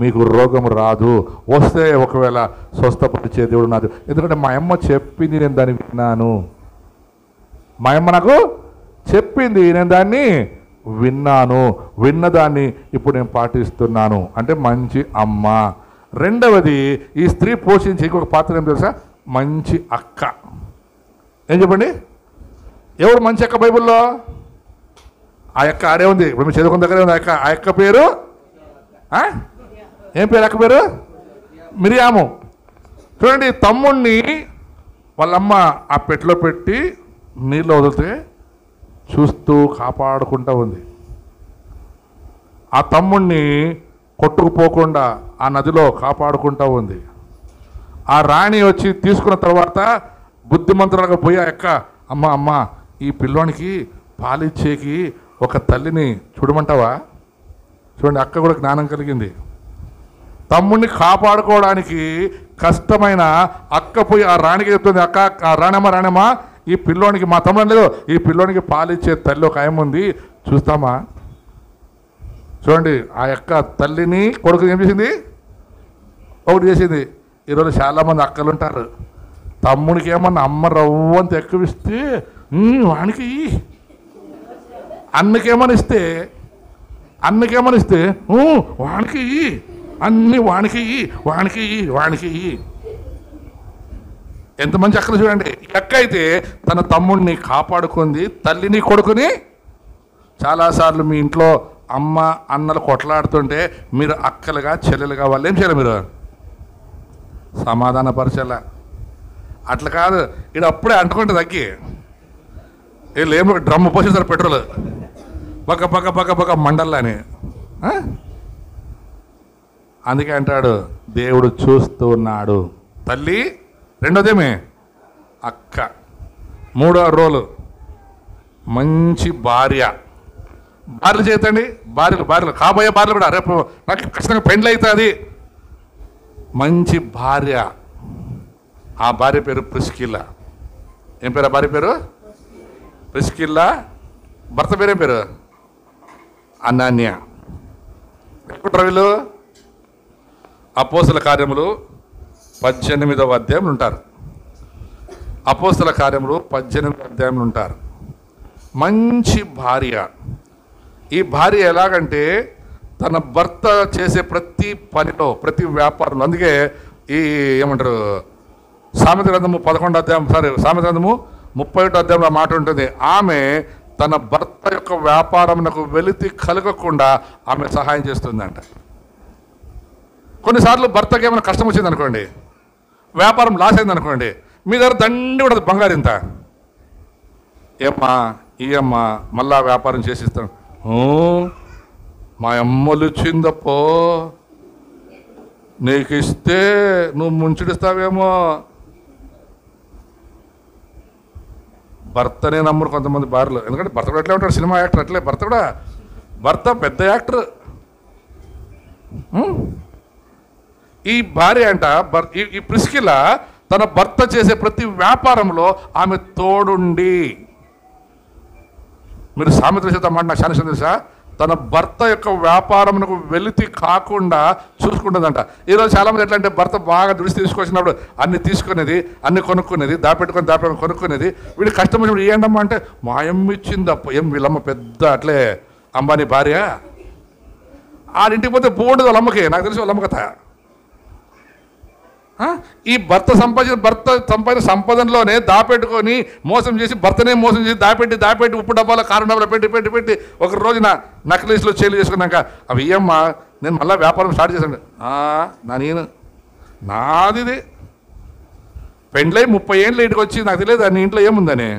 మీకు రోగం రాదు, వస్తే ఒకవేళ స్వస్థపరిచే దేవుడు నాదు. ఎందుకంటే మా అమ్మ చెప్పింది, నేను దాన్ని విన్నాను. మా అమ్మ నాకు చెప్పింది, నేను దాన్ని విన్నాను. విన్నదాన్ని ఇప్పుడు నేను పాటిస్తున్నాను. అంటే మంచి అమ్మ. రెండవది, ఈ స్త్రీ పోషించే ఇంకొక పాత్ర ఏం తెలుసా? మంచి అక్క. ఏం చెప్పండి? ఎవరు మంచి అక్క బైబిల్లో? ఆ యొక్క ఆడే ఉంది, ఇప్పుడు మేము చదువుకున్న దగ్గరే ఉంది. ఆ యొక్క పేరు ఏం పేరు? అక్క పేరు మిరియాము. చూడండి, తమ్ముణ్ణి వాళ్ళమ్మ ఆ పెట్టెలో పెట్టి నీళ్ళు వదిలితే చూస్తూ కాపాడుకుంటూ ఉంది. ఆ తమ్ముణ్ణి కొట్టుకుపోకుండా ఆ నదిలో కాపాడుకుంటూ ఉంది. ఆ రాణి వచ్చి తీసుకున్న తర్వాత బుద్ధిమంతులుగా పోయి ఆ యొక్క అమ్మ ఈ పిల్లోనికి పాలిచ్చేకి ఒక తల్లిని చూడమంటావా? చూడండి, అక్క కూడా జ్ఞానం కలిగింది. తమ్ముడిని కాపాడుకోవడానికి కష్టమైన అక్క పోయి ఆ రాణికి చెప్తుంది, అక్క రాణమ్మ ఈ పిల్లోనికి, మా తమ్ముడు లేదు, ఈ పిల్లోనికి పాలిచ్చే తల్లి ఒక ఆయన ఉంది, చూస్తామా? చూడండి, ఆ యొక్క తల్లిని కొడుకు ఏం చేసింది? ఒకటి చేసింది. ఈరోజు చాలామంది అక్కలు ఉంటారు, తమ్మునికి ఏమన్నా అమ్మ రవ్వంత ఎక్కువిస్తే వానికి, అన్నకేమని ఇస్తే వానికి అన్ని వానికి. ఎంత మంచి అక్కలు చూడండి. ఈ అక్క అయితే తన తమ్ముడిని కాపాడుకుంది, తల్లిని కొడుకుని. చాలాసార్లు మీ ఇంట్లో అమ్మ అన్నలు కొట్లాడుతుంటే మీరు అక్కలుగా చెల్లెలుగా వాళ్ళు ఏం చేయాలి? మీరు సమాధానపరచాల. అట్లా కాదు, ఇది అప్పుడే అంటుకుంటే తగ్గి వీళ్ళు ఏమో డ్రమ్ము పోసేస్తారు పెట్రోల్, పక్క మండల్లాని. అందుకే అంటాడు దేవుడు చూస్తూ ఉన్నాడు. తల్లి, రెండోదేమే అక్క, మూడో రోలు మంచి భార్య. భార్యలు చేతండి, భార్యలు కాబోయే భార్యలు కూడా రేపు నాకు ఖచ్చితంగా పెండ్లి అవుతుంది. మంచి భార్య. ఆ భార్య పేరు ప్రిస్కిల్లా. ఏం పేరు ఆ భార్య పేరు? ప్రిస్కిల్లా. భర్త పేరేం పేరు? అనాన్య. ఎప్పుడు వీళ్ళు అపోస్తల కార్యములు 18వ అధ్యాయంలో ఉంటారు. అపోస్తల కార్యములు 18వ అధ్యాయంలో ఉంటారు. మంచి భార్య. ఈ భార్య ఎలాగంటే తన భర్త చేసే ప్రతి పనిలో, ప్రతి వ్యాపారంలో, అందుకే ఈ ఏమంటారు సామెత గ్రంథము 11వ అధ్యాయం, సామెత గ్రంథము 31వ అధ్యాయంలో మాట ఉంటుంది. ఆమె తన భర్త యొక్క వ్యాపారమునకు వెలితి కలగకుండా ఆమె సహాయం చేస్తుందంట. కొన్నిసార్లు భర్తకి ఏమైనా కష్టం వచ్చింది అనుకోండి, వ్యాపారం లాస్ అయింది అనుకోండి, మీ దగ్గర దండి ఉండదు బంగారు ఇంత, ఏమ్మా ఈయమ్మా మళ్ళా వ్యాపారం చేసిస్తాను. మా అమ్మలు ఇచ్చిందప్పో, నీకు ఇస్తే నువ్వు ముంచుడిస్తావేమో. భర్తనే నమ్మరు కొంతమంది భార్యలు. ఎందుకంటే భర్త కూడా అట్లే ఉంటాడు, సినిమా యాక్టర్ అట్లే. భర్త పెద్ద యాక్టర్. ఈ భార్య అంట, ఈ ప్రిస్కిల్లా తన భర్త చేసే ప్రతి వ్యాపారంలో ఆమె తోడుండి, మీరు సామెత చేద్దాం నాకు చాలా తెలుసా, తన భర్త యొక్క వ్యాపారమునకు వెలితి కాకుండా చూసుకుంటుందంట. ఈరోజు చాలామంది ఎట్లా అంటే భర్త బాగా దుడిసి తీసుకొచ్చినప్పుడు అన్ని తీసుకునేది, అన్ని కొనుక్కునేది, దాపెట్టుకొని కొనుక్కునేది. వీళ్ళు కష్టం వచ్చినప్పుడు ఏంటమ్మా అంటే మా అమ్మ ఇచ్చింది అప్ప. ఏం వీళ్ళమ్మ పెద్ద అట్లే అంబానీ భార్య. ఆడింటికి పోతే పోండదు వాళ్ళ అమ్మకి, నాకు తెలిసి వాళ్ళ అమ్మ కథ. ఈ భర్త సంపాదించిన సంపదనలోనే దాపెట్టుకొని మోసం చేసి, భర్తనే మోసం చేసి దాపెట్టి ఉప్పు డబ్బాలో కారం డబ్బాలో పెట్టి ఒక రోజున నక్లీస్లో చేలు చేసుకున్నాక అవి ఏమ్మా నేను మళ్ళీ వ్యాపారం స్టార్ట్ చేశాను. నాది ఇది పెండ్లై 30 ఏళ్ళు ఇంటికి వచ్చి నాకు తెలియదు నీ ఇంట్లో ఏముందని.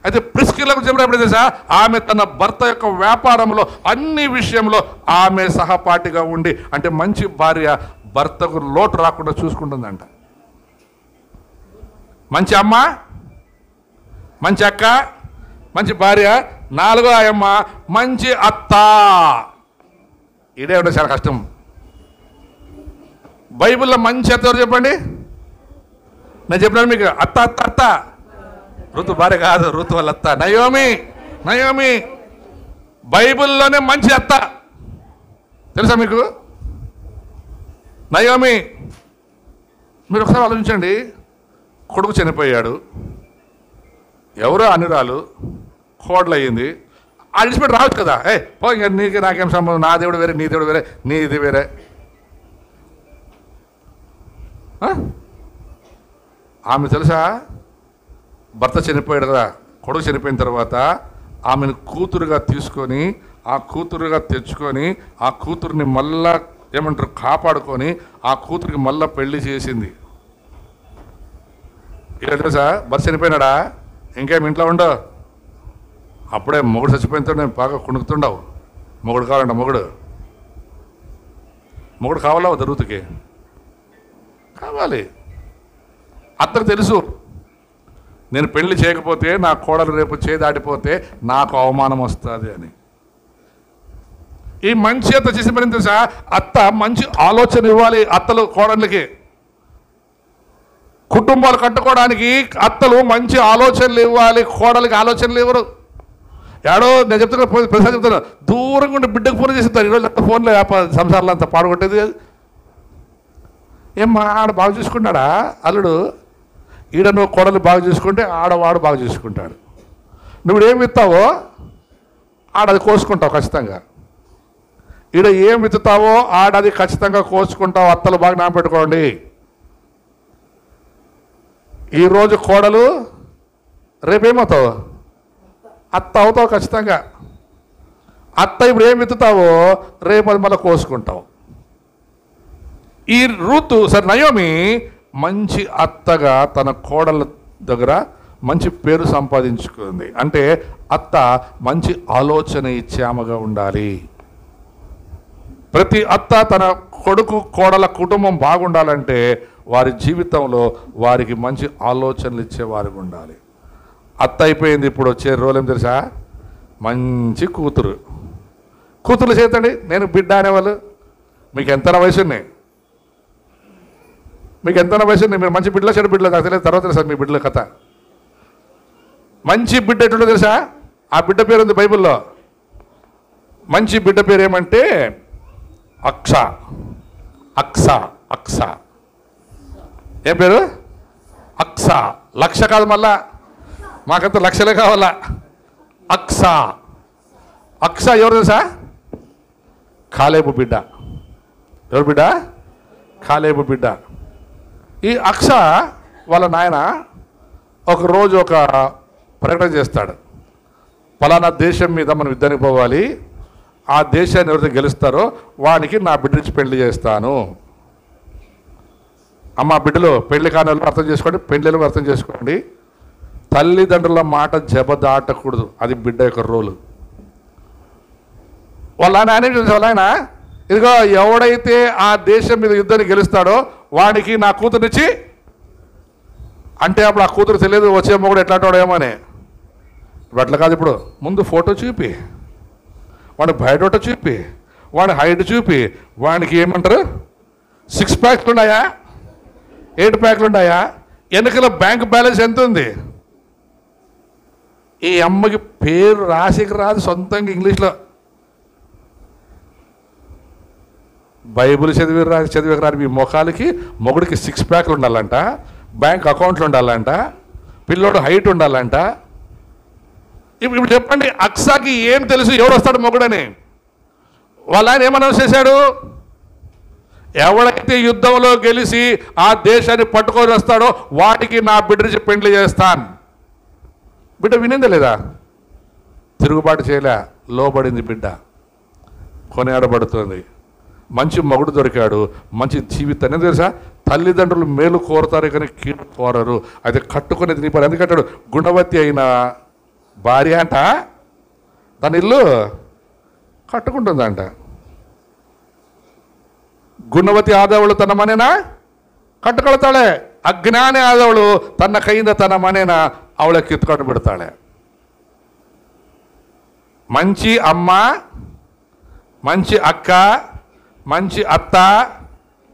అయితే ప్రిస్కిల్లకు చెప్పినప్పుడు తెలుసా, ఆమె తన భర్త యొక్క వ్యాపారంలో అన్ని విషయంలో ఆమె సహపాఠిగా ఉండి, అంటే మంచి భార్య భర్తకు లోటు రాకుండా చూసుకుంటుందంట. మంచి అమ్మ, మంచి అక్క, మంచి భార్య. 4వ ఆయమ్మ మంచి అత్త. ఇదే ఉంటే చాలా కష్టం. బైబిల్లో మంచి అత్త ఎవరు చెప్పండి? నేను చెప్పినాను మీకు, అత్త. ఋతు భార్య కాదు, ఋతు వాళ్ళ అత్త నయోమి. బైబిల్లోనే మంచి అత్త. తెలుసా మీకు? నయోమి, మీరు ఒకసారి ఆలోచించండి. కొడుకు చనిపోయాడు, ఎవరో అనురాలు కోడలు అయ్యింది. అడిచిపెట్టి రావచ్చు కదా, పో ఇంకా నీకు నాకేం సంబంధం, నా దేవుడు వేరే నీ దేవుడు వేరే నీది వేరే. ఆమె తెలుసా, భర్త చనిపోయాడు కదా, కొడుకు చనిపోయిన తర్వాత ఆమెను కూతురుగా తీసుకొని, ఆ కూతురుగా తెచ్చుకొని, ఆ కూతురుని మళ్ళా ఏమంటారు కాపాడుకొని, ఆ కూతురికి మళ్ళా పెళ్లి చేసింది. ఇక తెలుసా, భర్త చనిపోయినాడా, ఇంకేం ఇంట్లో ఉండవు. అప్పుడే మొగుడు చచ్చిపోయినతో నేను బాగా కుణుకుతుండవు. మొగుడు కావాలంట, మొగుడు కావాలా దొరుకుతుకి కావాలి. అతను తెలుసు, నేను పెళ్లి చేయకపోతే నా కోడలు రేపు దాటిపోతే నాకు అవమానం వస్తుంది అని. ఈ మంచి అత్త చేసిన పని తెలుసా, అత్త మంచి ఆలోచన ఇవ్వాలి అత్తలు కోడళ్ళకి. కుటుంబాలు కట్టుకోవడానికి అత్తలు మంచి ఆలోచనలు ఇవ్వాలి, కోడలికి ఆలోచనలు ఇవ్వరు. ఏడో నేను చెప్తున్నా, ప్రసాద్ చెప్తున్నా, దూరంగా ఉండి బిడ్డకు ఫోన్ చేస్తారు. ఈరోజు అంత ఫోన్లో సంసారాలు అంతా పాడుకొట్టేది కాదు. ఏమ్మా ఆడ బాగా చూసుకుంటాడా అల్లుడు, ఈడ నువ్వు కోడలు బాగా చూసుకుంటే ఆడవాడు బాగా చూసుకుంటాడు. నువ్వు ఏం విత్తావో ఆడది కోసుకుంటావు ఖచ్చితంగా. ఈడ ఏం విత్తుతావో ఆడది ఖచ్చితంగా కోసుకుంటావు. అత్తలు బాగా నాపెట్టుకోండి. ఈరోజు కోడలు, రేపేమవుతావు, అత్త అవుతావు ఖచ్చితంగా. అత్త ఇప్పుడు ఏం విత్తుతావో రేపు అది మళ్ళీ కోసుకుంటావు. ఈ రూతు సరే నయోమి మంచి అత్తగా తన కోడళ్ళ దగ్గర మంచి పేరు సంపాదించుకుంది. అంటే అత్త మంచి ఆలోచన ఇచ్చే ఆమెగా ఉండాలి. ప్రతి అత్త తన కొడుకు కోడల కుటుంబం బాగుండాలంటే వారి జీవితంలో వారికి మంచి ఆలోచనలు ఇచ్చేవారికి ఉండాలి. అత్త అయిపోయింది, ఇప్పుడు వచ్చే రోల్ ఏం తెలుసా, మంచి కూతురు చేతండి. నేను బిడ్డ అనేవాళ్ళు, మీకు ఎంత వయసు ఉన్నాయి, మీరు మంచి బిడ్డలో చెడు బిడ్డలో నాకు తెలియదు, తర్వాత తెలుసా మీ బిడ్డల కథ. మంచి బిడ్డ ఎటుండో తెలుసా, ఆ బిడ్డ పేరు ఉంది బైబిల్లో. మంచి బిడ్డ పేరు ఏమంటే అక్స. ఏం పేరు? అక్స. లక్ష కాదు, మళ్ళా మాకంత లక్షలే కావాలా. అక్స ఎవరు తెలుసా, కాలేబు బిడ్డ. ఎవరు బిడ్డ? కాలేబు బిడ్డ. ఈ అక్స వాళ్ళ నాయన ఒకరోజు ఒక ప్రకటన చేస్తాడు, పలానా దేశం మీద మనం యుద్ధానికి పోవాలి, ఆ దేశాన్ని ఎవరైతే గెలుస్తారో వానికి నా బిడ్డకి పెళ్లి చేస్తాను. అమ్మ బిడ్డలు పెళ్లి కాని అర్థం చేసుకోండి, పెళ్ళిళ్ళు అర్థం చేసుకోండి. తల్లిదండ్రుల మాట జబదాటకూడదు, అది బిడ్డ యొక్క రోలు. వాళ్ళ ఆయన ఇదిగో ఎవడైతే ఆ దేశం మీద యుద్ధాన్ని గెలుస్తాడో వాడికి నా కూతురునిచ్చి, అంటే అప్పుడు ఆ కూతురు తెలియదు వచ్చే మొగుడు ఎట్లాంటి వాడేమో అని. అట్లా కాదు, ఇప్పుడు ముందు ఫోటో చూపి, వాడి బయోడేటా చూపి, వాడి హైట్ చూపి, వాడికి ఏమంటారు 6 ప్యాక్లు ఉన్నాయా 8 ప్యాక్లు ఉన్నాయా, వెనకల బ్యాంక్ బ్యాలెన్స్ ఎంత ఉంది. ఈ అమ్మకి పేరు రాసికి రాదు, సొంతంగా ఇంగ్లీష్లో బైబుల్ చదివి రాని మీ ముఖాలకి మొగుడికి 6 ప్యాక్లు ఉండాలంట, బ్యాంక్ అకౌంట్లు ఉండాలంట, పిల్లోడు హైట్ ఉండాలంట. ఇప్పుడు చెప్పండి, అక్సాకి ఏం తెలుసు ఎవడు వస్తాడు మొగుడని? వాళ్ళ ఆయన ఏమనౌన్స్ చేశాడు, ఎవడైతే యుద్ధంలో గెలిచి ఆ దేశాన్ని పట్టుకొని వస్తాడో వాటికి నా బిడ్డని పెండ్లి చేస్తాను. బిడ్డ వినిందా లేదా? తిరుగుబాటు చేయలే, లోబడింది బిడ్డ, కొనియాడబడుతుంది. మంచి మగుడు దొరికాడు, మంచి జీవితాన్ని తెలుసా. తల్లిదండ్రులు మేలు కోరుతారు కానీ కీడు కోరరు. అయితే కట్టుకునేది నీ పని. ఎందుకంటాడు, గుణవతి అయిన భార్య అంట తన ఇల్లు కట్టుకుంటుందంట. గుణవతి ఆదవులు తన మనేనా కట్టుకొడతాಳೆ, అజ్ఞాని ఆదవులు తన కైంద తన మనేన ಅವಳ ಕಿತ್ಕೊಂಡು ಬಿಡ್ತಾಳೆ. మంచి అమ్మ, మంచి అక్క, మంచి అత్త,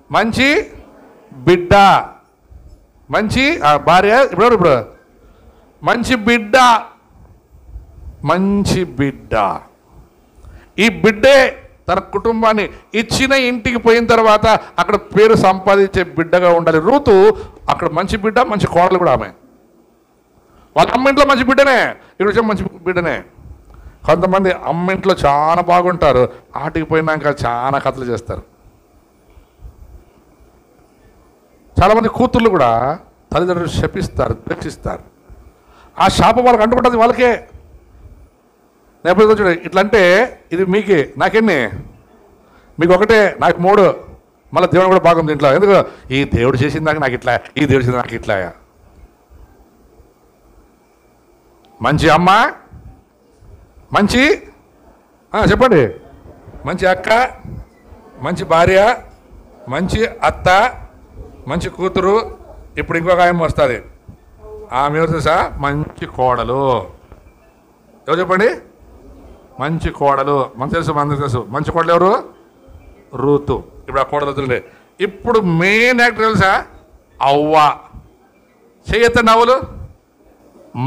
మంచి బిడ్డ, మంచి భార్య, ఇప్పుడు మంచి బిడ్డ. ఈ బిడ్డే తన కుటుంబాన్ని ఇచ్చిన ఇంటికి పోయిన తర్వాత అక్కడ పేరు సంపాదించే బిడ్డగా ఉండాలి. రూతు అక్కడ మంచి బిడ్డ, మంచి కోడలు కూడా ఆమె. వాళ్ళ అమ్మ ఇంట్లో మంచి బిడ్డనే, ఈ విషయం మంచి బిడ్డనే. కొంతమంది అమ్మ ఇంట్లో చాలా బాగుంటారు, ఆటికి పోయినాక చాలా కథలు చేస్తారు. చాలామంది కూతుర్లు కూడా తల్లిదండ్రులు శపిస్తారు, ద్వేషిస్తారు. ఆ శాపం వాళ్ళకి అంటుకుంటుంది వాళ్ళకే. నేపథ్యంలో చూడ ఇట్లా అంటే ఇది మీకే నాకెన్ని, మీకు ఒకటే, నాకు 3. మళ్ళీ దేవుడు కూడా బాగుంది ఇంట్లో. ఎందుకు ఈ దేవుడు చేసిందాక నాకు ఇట్లా, ఈ దేవుడు చేసింది నాకు ఇట్లా. మంచి అమ్మ, మంచి చెప్పండి, మంచి అక్క, మంచి భార్య, మంచి అత్త, మంచి కూతురు. ఇప్పుడు ఇంకొక ఆయన వస్తుంది, ఆమె ఎవరు తెలుసా? మంచి కోడలు. ఎవరు చెప్పండి? మంచి కోడలు. మన తెలుసు, మన తెలుసు. మంచి కోడలు ఎవరు? రూతు. ఇప్పుడు ఆ కోడలు వద్దులే. ఇప్పుడు మెయిన్ యాక్టర్ తెలుసా? అవ్వ. చేయత నవ్వులు.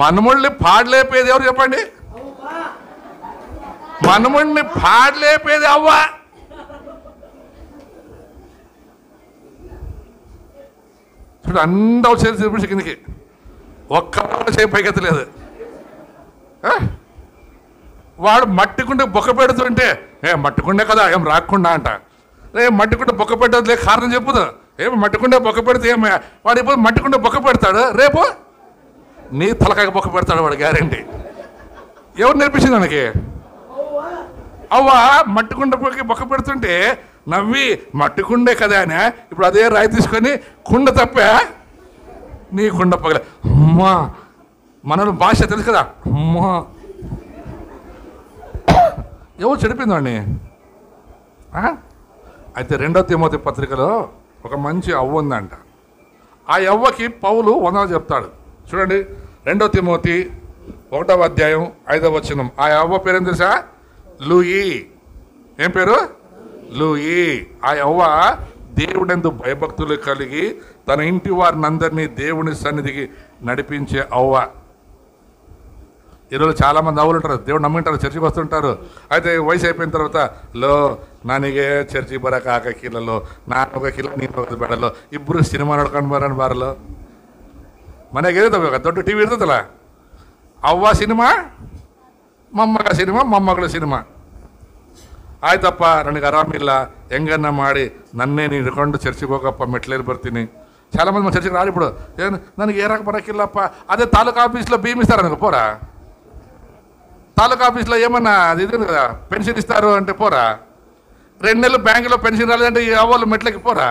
మనుముడిని పాడలేపేది ఎవరు చెప్పండి? మనుముడిని పాడలేపేది అవ్వ. చూడు, అందరూ చేసి చూపించి కిందికి ఒక్క చేయి పైకెత్తలేదు. వాడు మట్టికుండే బొక్క పెడుతుంటే మట్టికుండే కదా ఏం రాకుండా అంట. మట్టికుండే బొక్క పెట్టదు కారణం చెప్పుదు. ఏమి మట్టికుండే బొక్క పెడితే ఏమి వాడు ఇప్పుడు మట్టికుండే బొక్క పెడతాడు, రేపు నీ తలకాయ బొక్క పెడతాడు వాడు, గ్యారంటీ. ఎవరు నేర్పించింది మనకి? అవ్వ మట్టికుండకి బొక్క పెడుతుంటే నవ్వి మట్టికుండే కదా అని ఇప్పుడు అదే రాయి తీసుకొని కుండ తప్పా నీ కుండ పగల. అమ్మా, మన భాష తెలుసు కదా, అమ్మా. ఎవరు చెడిపోయిందండి? అయితే 2వ తిమోతి పత్రికలో ఒక మంచి అవ్వ ఉందంట. ఆ అవ్వకి పౌలు వందనాలు చెప్తాడు. చూడండి, 2వ తిమోతి 1వ అధ్యాయం 5వ వచనం. ఆ అవ్వ పేరేం తెలుసా? లూయి. ఏం పేరు? లూయి. ఆ అవ్వ దేవుడెందు భయభక్తులు కలిగి తన ఇంటి వారిని అందరినీ దేవుని సన్నిధికి నడిపించే అవ్వ. ఈరోజు చాలామంది అవ్వలు ఉంటారు, దేవుడు నమ్మింటారు, చర్చికి వస్తుంటారు. అయితే వయసు అయిపోయిన తర్వాత ನನಗೆ ಚರ್ಚಿಗೆ ಬರೋಕೆ ಆಗಕ್ಕಿಲ್ಲಲ್ಲೋ, ನಾನು ಹೋಗೋಕ್ಕಿಲ್ಲ, ನೀನು ಹೋಗೋದು ಬೇಡಲ್ಲೋ, ಇಬ್ಬರು ಸಿನಿಮಾ ನೋಡ್ಕೊಂಡು ಬರೋಣ ಬಾರಲ್ಲೋ. ಮನೆಗೆ ಇರ್ತವೆ ದೊಡ್ಡ ಟಿ ವಿ ಇರ್ತದಲ್ಲ, ಅವ್ವ ಸಿನಿಮಾ, ಮೊಮ್ಮಗ ಸಿನಿಮಾ, ಮೊಮ್ಮಗಳು ಸಿನಿಮಾ. ಆಯ್ತಪ್ಪ, ನನಗೆ ಆರಾಮಿಲ್ಲ, ಹೆಂಗನ್ನ ಮಾಡಿ ನನ್ನೇ ನೀನು ಹಿಡ್ಕೊಂಡು ಚರ್ಚಿಗೆ ಹೋಗಪ್ಪ, ಮೆಟ್ಲೇಲಿ ಬರ್ತೀನಿ. చాలామంది మా చర్చికి రాలి. ఇప్పుడు ನನಗೆ ఏరాక బరకిల్లప్ప. అదే తాలూకా ఆఫీస్లో బియ్యం ఇస్తారు అనుకో, పోరా. తాలూకా ఆఫీస్లో ఏమన్నా అది ఇది కదా, పెన్షన్ ఇస్తారు అంటే పోరా. 2 నెలలు బ్యాంకులో పెన్షన్ రాలేదంటే ఈ అవ్వలు మెట్లకి పోరా.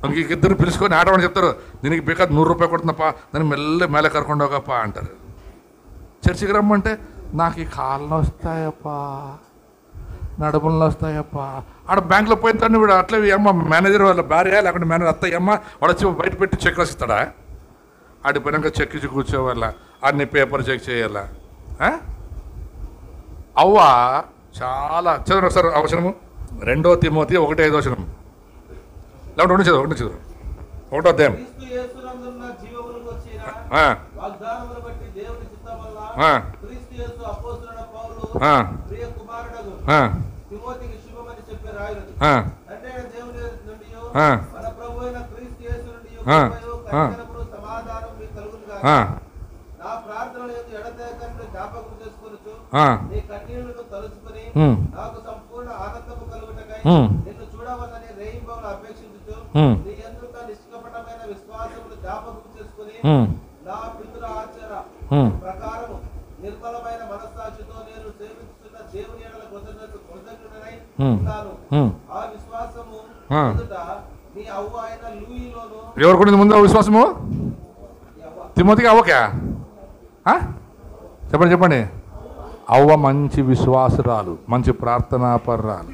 ఇంక ఇద్దరు పిలుచుకొని ఆడమని చెప్తారు, దీనికి బేకా 100 రూపాయలు కొడుతున్నప్ప, దాన్ని మెల్ల మేళ కరకుండా ಹೋಗప్ప అంటారు. చర్చికి రమ్మంటే నాకు ఈ కాళ్ళను వస్తాయప్పా, నడుములను వస్తాయప్ప. ఆడ బ్యాంకులో పోయిన తను కూడా అట్లే అమ్మ మేనేజర్ వాళ్ళ భార్య లేకుంటే మేనేజర్ అత్తయ్య అమ్మ వాడు వచ్చి బయట పెట్టి చెక్ రాసిస్తాడా? ఆడిపోయినాక చెక్ ఇచ్చి కూర్చోవాల, అన్ని పేపర్ చెక్ చేయాలా. అవ్వ చాలా చదువు ఒకసారి అవసరము. 2వ తిమోతి 1:5 వచనం. లేకుంటే 1 చదువు 1వ అధ్యాయం. నిర్మలమైన మనస్సాక్షితో నేను సేవిస్తున్న దేవుని యెడల కృతజ్ఞుడనై ఉన్నాను. ఆ విశ్వాసము ఎదుట నీ అవ్వ అయిన లూయిలోను. ఎవరికి ముందు విశ్వాసము? తిమోతికి అవ్వకా? చెప్పండి చెప్పండి. అవ్వ మంచి విశ్వాసురాలు, మంచి ప్రార్థనాపరురాలు.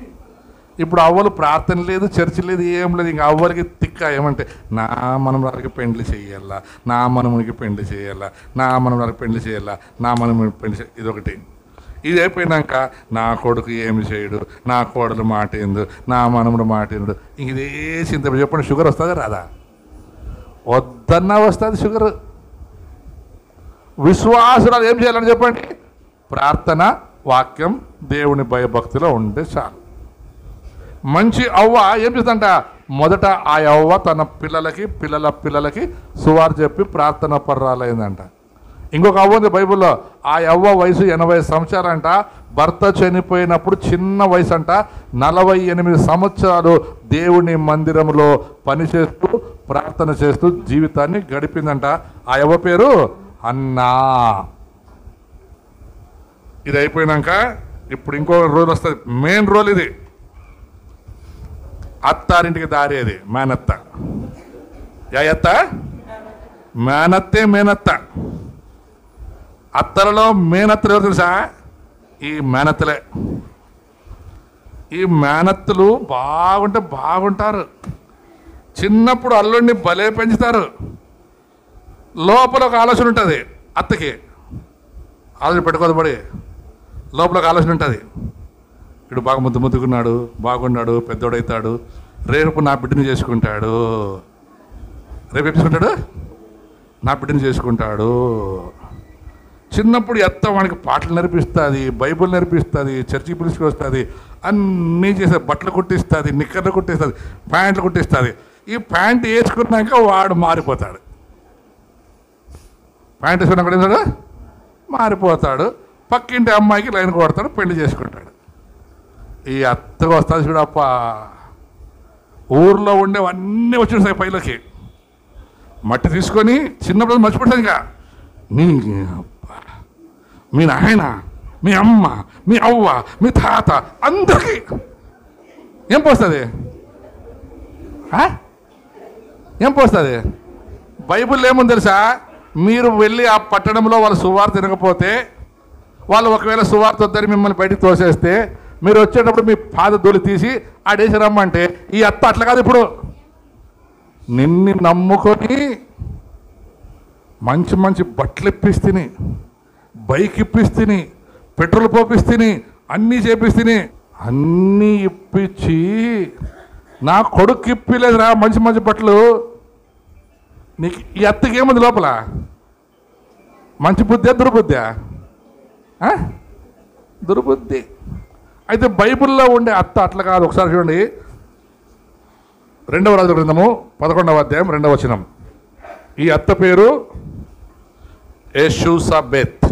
ఇప్పుడు అవ్వలు ప్రార్థన లేదు, చర్చ లేదు, ఏం లేదు. ఇంకా అవ్వలకి తిక్క ఏమంటే నా మనమరాలకి పెండ్లి చేయాలా, నా మనమునికి పెండ్లి చేయాలా, నా మనమరాలకి పెండ్లి చేయాలా, నా మనమునికి పెండ్లి చేయాలి. ఇదొకటి. ఇది అయిపోయినాక నా కొడుకు ఏమి చేయడు, నా కోడలు మాట ఏందు, నా మనముడు మాట ఏందు. ఇంక ఇదే చింత. చెప్పండి, షుగర్ వస్తుందా రాదా? వద్దన్నా వస్తుంది షుగర్. విశ్వాసురాలు ఏం చేయాలని చెప్పండి? ప్రార్థన, వాక్యం, దేవుని భయభక్తిలో ఉంటే చాలు. మంచి అవ్వ ఏం చేస్తుందంట, మొదట ఆ అవ్వ తన పిల్లలకి సువార్త చెప్పి ప్రార్థన పర్రాలైందంట. ఇంకొక అవ్వ ఉంది బైబిల్లో, ఆ అవ్వ వయసు 80 సంవత్సరాలంట. భర్త చనిపోయినప్పుడు చిన్న వయసు అంట. 48 సంవత్సరాలు దేవుని మందిరంలో పనిచేస్తూ ప్రార్థన చేస్తూ జీవితాన్ని గడిపిందంట. ఆ అవ్వ పేరు అన్నా. ఇది అయిపోయినాక ఇప్పుడు ఇంకో రోల్ వస్తుంది, మెయిన్ రోల్ ఇది. అత్తారింటికి దారి, అది మేనత్త. అత్త మేనత్త. అత్తలలో మేనత్తలు ఎవరు తెలుసా? ఈ మేనత్తలే. ఈ మేనత్తలు బాగుంటారు. చిన్నప్పుడు అల్లుడిని భలే పెంచుతారు. లోపల ఒక ఆలోచన ఉంటుంది అత్తకి, ఆలోచన పెట్టుకోదు పడి. లోపల ఒక ఆలోచన ఉంటుంది, ఇప్పుడు బాగా ముద్దుకున్నాడు, బాగున్నాడు, పెద్దోడవుతాడు, రేపు నా బిడ్డని చేసుకుంటాడు. రేపు చేసుకుంటాడు, నా బిడ్డని చేసుకుంటాడు. చిన్నప్పుడు ఎత్త వానికి పాటలు నేర్పిస్తుంది, బైబుల్ నేర్పిస్తుంది, చర్చికి పిలుచుకు వస్తుంది, అన్నీ చేస్తుంది. బట్టలు కుట్టిస్తుంది, నిక్కర్లు కుట్టిస్తుంది, ప్యాంట్లు కుట్టిస్తుంది. ఈ ప్యాంట్ వేసుకున్నాక వాడు మారిపోతాడు. ప్యాంట్ వేసుకున్నాక కూడా మారిపోతాడు. పక్కింటి అమ్మాయికి లైన్ కొడతాడు, పెళ్లి చేసుకుంటాడు. ఈ అత్తగా వస్తుంది చూడప్ప. ఊర్లో ఉండేవన్నీ వచ్చేస్తాయి పైలోకి. మట్టి తీసుకొని చిన్నప్పుడు మర్చిపోతాను. ఇంకా మీ నాయన, మీ అమ్మ, మీ అవ్వ, మీ తాత అందరికీ ఏం పోస్తుంది? ఏం పోస్తుంది? బైబిల్ ఏముంది తెలుసా? మీరు వెళ్ళి ఆ పట్టణంలో వాళ్ళు సువార్త తినకపోతే, వాళ్ళు ఒకవేళ సువార్త వద్దని మిమ్మల్ని బయటికి తోసేస్తే, మీరు వచ్చేటప్పుడు మీ పాద దొలి తీసి ఆడేసి రమ్మంటే, ఈ అత్త అట్లా కాదు. ఇప్పుడు నిన్ను నమ్ముకొని మంచి బట్టలు ఇప్పిస్తుంది, బైక్ ఇప్పిస్తుంది, పెట్రోల్ పోపిస్తుంది, అన్నీ చేపిస్తుంది. అన్నీ ఇప్పించి నా కొడుకు ఇప్పిలేదురా మంచి బట్టలు. నీకు ఈ అత్తకి ఏముంది లోపల? మంచి బుద్ధి, దుర్బుద్ధి? దుర్బుద్ధి. అయితే బైబిల్లో ఉండే అత్త అట్లా కాదు. ఒకసారి చూడండి, 2వ రాజుల గ్రంథము 11వ అధ్యాయం 2వ వచనం. ఈ అత్త పేరు యెషూసబెత్.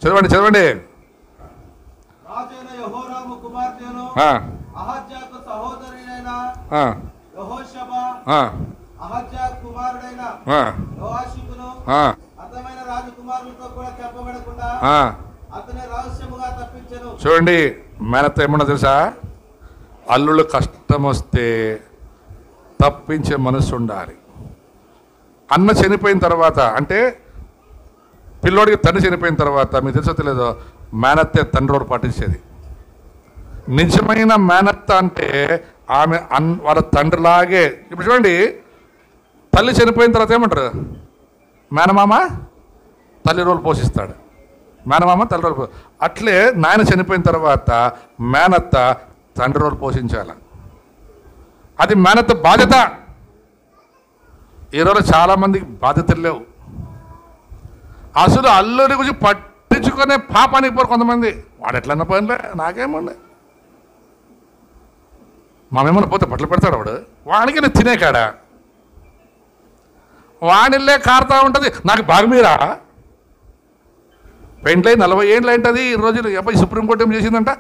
చదవండి. చూడండి, మేనత్త ఏమన్నా తెలుసా? అల్లుళ్ళు కష్టం వస్తే తప్పించే మనసు ఉండాలి. అన్న చనిపోయిన తర్వాత, అంటే పిల్లోడికి తండ్రి చనిపోయిన తర్వాత, మీకు తెలుసో తెలియదో, మేనత్తే తండ్రి రోడ్డు పాటించేది. నిజమైన మేనత్త అంటే ఆమె వాళ్ళ తండ్రిలాగే. ఇప్పుడు చూడండి, తల్లి చనిపోయిన తర్వాత ఏమంటారు? మేనమామ తల్లి రోలు పోషిస్తాడు, మేనమామ తల్లి రోలు. అట్లే నాయన చనిపోయిన తర్వాత మేనత్త తండ్రి రోలు పోషించాలి. అది మేనత్త బాధ్యత. ఈ రోజు చాలామందికి బాధ్యతలు లేవు. అసలు అల్లుడి గురించి పట్టించుకునే పాపానికి పోరు కొంతమంది. వాడు ఎట్లన్నా పోయినలే, నాకేమండి, మామేమన్నా పోతే బట్టలు పెడతాడు వాడు. వాడికి నేను తినే కాడా, వాడిల్లే కారుతా ఉంటుంది. నాకు భాగమీరా పెంట్లై 40 ఏళ్ళు ఏంటది. ఈ రోజులు అబ్బాయి సుప్రీంకోర్టు ఏం చేసిందంట,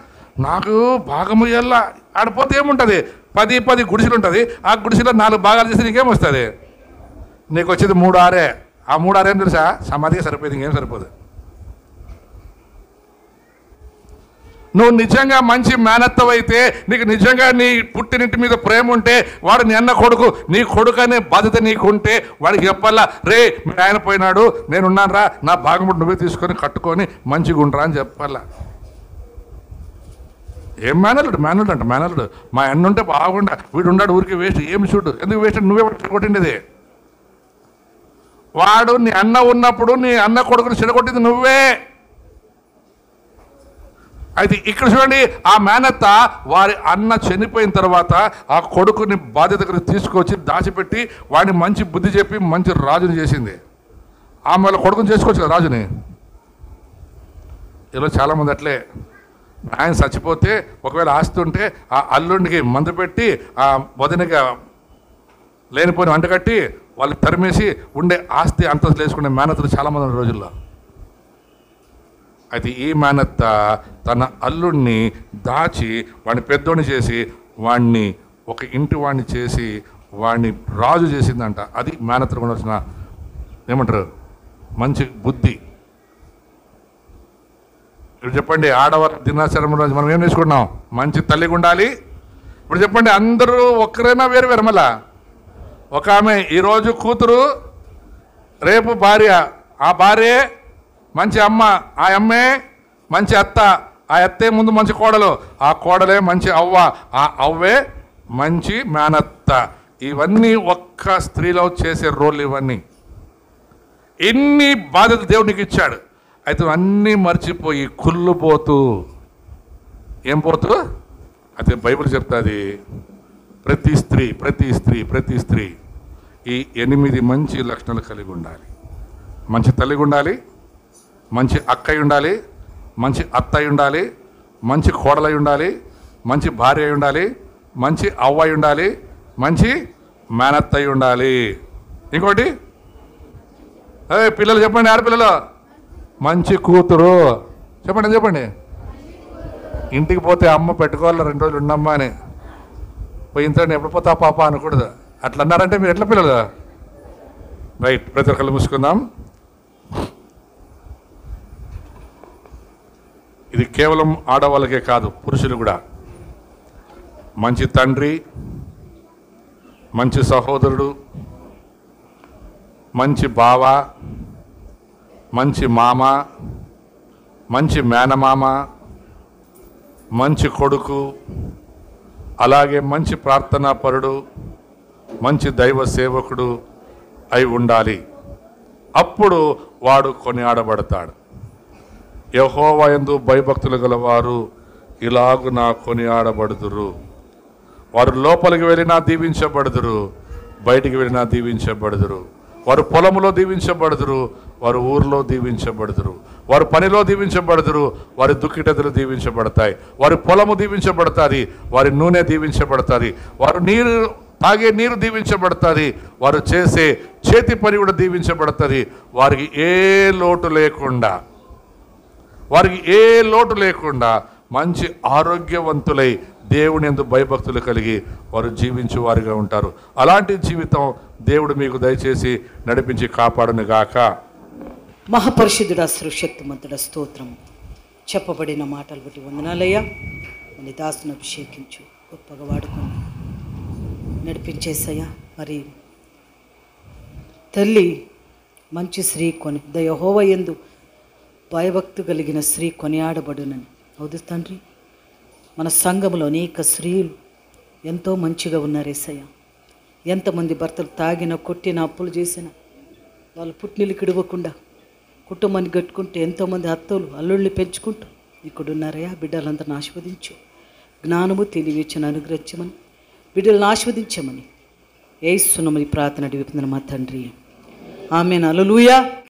నాకు భాగము ఇయ్యాల. ఆడిపోతే ఏముంటుంది, 10 గుడిసెలు ఉంటుంది. ఆ గుడిసెలో 4 భాగాలు చేసి నీకేం వస్తుంది? నీకు వచ్చేది 3-6. ఆ 3-6 ఏం తెలుసా? సమాధిగా సరిపోయింది, ఇంకేం సరిపోదు. నువ్వు నిజంగా మంచి మేనత్తవైతే, నీకు నిజంగా నీ పుట్టినింటి మీద ప్రేమ ఉంటే, వాడు నీ అన్న కొడుకు, నీ కొడుకు అనే బాధ్యత నీకు ఉంటే, వాడికి చెప్పాలా, రే మీ ఆయన పోయినాడు, నేనున్నాను రా, నా భాగం నువ్వే తీసుకొని కట్టుకొని మంచిగా ఉండరా అని చెప్పాలా. ఏం మేనల్లుడు అంట, మేనల్లుడు మా అన్న ఉంటే బాగుండా, వీడు ఉన్నాడు ఊరికి వేస్ట్. ఏమి చూడు, ఎందుకు వేస్ట్? నువ్వే కొట్టిండేది. వాడు నీ అన్న ఉన్నప్పుడు నీ అన్న కొడుకుని చెడగొట్టింది నువ్వే. అయితే ఇక్కడ చూడండి, ఆ మేనత్త వారి అన్న చనిపోయిన తర్వాత ఆ కొడుకుని బాధ్యతకు తీసుకొచ్చి దాచిపెట్టి వాడిని మంచి బుద్ధి చెప్పి మంచి రాజుని చేసింది. ఆమె కొడుకుని చేసుకోవచ్చు కదా రాజుని. ఈరోజు చాలామంది అట్లే, ఆయన చచ్చిపోతే ఒకవేళ ఆస్తి ఉంటే ఆ అల్లుడికి మందు పెట్టి ఆ వదినగా లేనిపోయిన వంటకట్టి వాళ్ళు తరిమేసి ఉండే ఆస్తి అంతస్తు వేసుకునే మేనత్తలు చాలామంది ఉన్న రోజుల్లో. అయితే ఈ మేనత్త తన అల్లుడిని దాచి వాడిని పెద్దోడిని చేసి వాడిని ఒక ఇంటి వాడిని చేసి వాడిని రాజు చేసిందంట. అది మేనత్తకు ఉండాల్సిన ఏమంటారు మంచి బుద్ధి. ఇప్పుడు చెప్పండి, ఆడవాళ్ళ దినాచరణ రోజు మనం ఏం నేర్చుకుంటున్నాం? మంచి తల్లిగా ఉండాలి. ఇప్పుడు చెప్పండి, అందరూ ఒక్కరైనా వేరు వేరు, మళ్ళా ఒక ఆమె ఈరోజు కూతురు, రేపు భార్య, ఆ భార్యే మంచి అమ్మ, ఆ అమ్మే మంచి అత్త, ఆ అత్తే ముందు మంచి కోడలు, ఆ కోడలే మంచి అవ్వ, ఆ అవ్వే మంచి మేనత్త. ఇవన్నీ ఒక్క స్త్రీలో చేసే రోల్. ఇవన్నీ ఎన్ని బాధ్యతలు దేవునికి ఇచ్చాడు. అయితే అన్నీ మర్చిపోయి కుళ్ళుపోతూ ఏం పోతూ, అయితే బైబిల్ చెప్తుంది ప్రతి స్త్రీ ఈ 8 మంచి లక్షణాలు కలిగి ఉండాలి. మంచి తల్లిగా ఉండాలి, మంచి అక్కయ్య ఉండాలి, మంచి అత్తయ్య ఉండాలి, మంచి కోడలై ఉండాలి, మంచి భార్య అయి ఉండాలి, మంచి అవ్వయి ఉండాలి, మంచి మేనత్తయ్య ఉండాలి. ఇంకోటి పిల్లలు చెప్పండి, ఆడపిల్లలు మంచి కూతురు చెప్పండి. ఇంటికి పోతే అమ్మ పెట్టుకోవాలి 2 రోజులు ఉండమ్మా అని, పోయిన తర్వాత ఎప్పుడు పోతా పాప అనకూడదు. అట్లా అన్నారంటే మీరు ఎట్లా పిల్లలు? రైట్, ప్రతి ఒక్కళ్ళు మూసుకుందాం. ఇది కేవలం ఆడవాళ్ళకే కాదు, పురుషులు కూడా. మంచి తండ్రి, మంచి సహోదరుడు, మంచి బావ, మంచి మామ, మంచి మేనమామ, మంచి కొడుకు, అలాగే మంచి ప్రార్థనాపరుడు, మంచి దైవ సేవకుడు అయి ఉండాలి. అప్పుడు వాడు కొనియాడబడతాడు. యెహోవా యందు భయభక్తులు గలవారు ఇలాగున కొనియాడబడుదురు. వారు లోపలికి వెళ్ళినా దీవించబడుదురు, బయటికి వెళ్ళినా దీవించబడుదురు. వారు పొలములో దీవించబడుదురు, వారు ఊరిలో దీవించబడుదురు. వారు పనిలో దీవించబడుదురు, వారి దుఃఖిటెదలు దీవించబడతాయి. వారి పొలము దీవించబడుతుంది, వారి నూనె దీవించబడుతుంది. వారు తాగే నీరు దీవించబడుతుంది, వారు చేసే చేతి పని కూడా దీవించబడుతుంది. వారికి ఏ లోటు లేకుండా మంచి ఆరోగ్యవంతులై దేవుని యందు భయభక్తులు కలిగి వారు జీవించు వారిగా ఉంటారు. అలాంటి జీవితం దేవుడు మీకు దయచేసి నడిపించి కాపాడును గాక. మహాపరిశుద్ధుడా, సర్వశక్తిమంతుడా, స్తోత్రం. చెప్పబడిన మాటలు బట్టి వందనాలయ్యా. మళ్ళీ దాసును అభిషేకించు, గొప్పగా వాడుకొని నడిపించేసయ్యా. మరి తల్లి మంచి స్త్రీ యెహోవా యందు భయభక్తి కలిగిన స్త్రీ కొనియాడబడునని. అవుదు తండ్రి, మన సంఘంలో అనేక స్త్రీలు ఎంతో మంచిగా ఉన్నారేసయ్యా. ఎంతమంది భర్తలు తాగిన, కొట్టిన, అప్పులు చేసిన, వాళ్ళు పుట్టినీళ్ళకి ఇడవకుండా కుటుంబాన్ని కట్టుకుంటూ ఎంతోమంది అత్తలు అల్లుళ్ళని పెంచుకుంటూ ఇక్కడున్నారయ్యా. బిడ్డలందరిని ఆశీర్వదించు, జ్ఞానము తెలివిచ్చని అనుగ్రహించమని, బిడ్డలను ఆశీర్వదించమని యేసు నామమున ప్రార్థన అడిగి మా తండ్రి. ఆమేన్. హల్లెలూయా.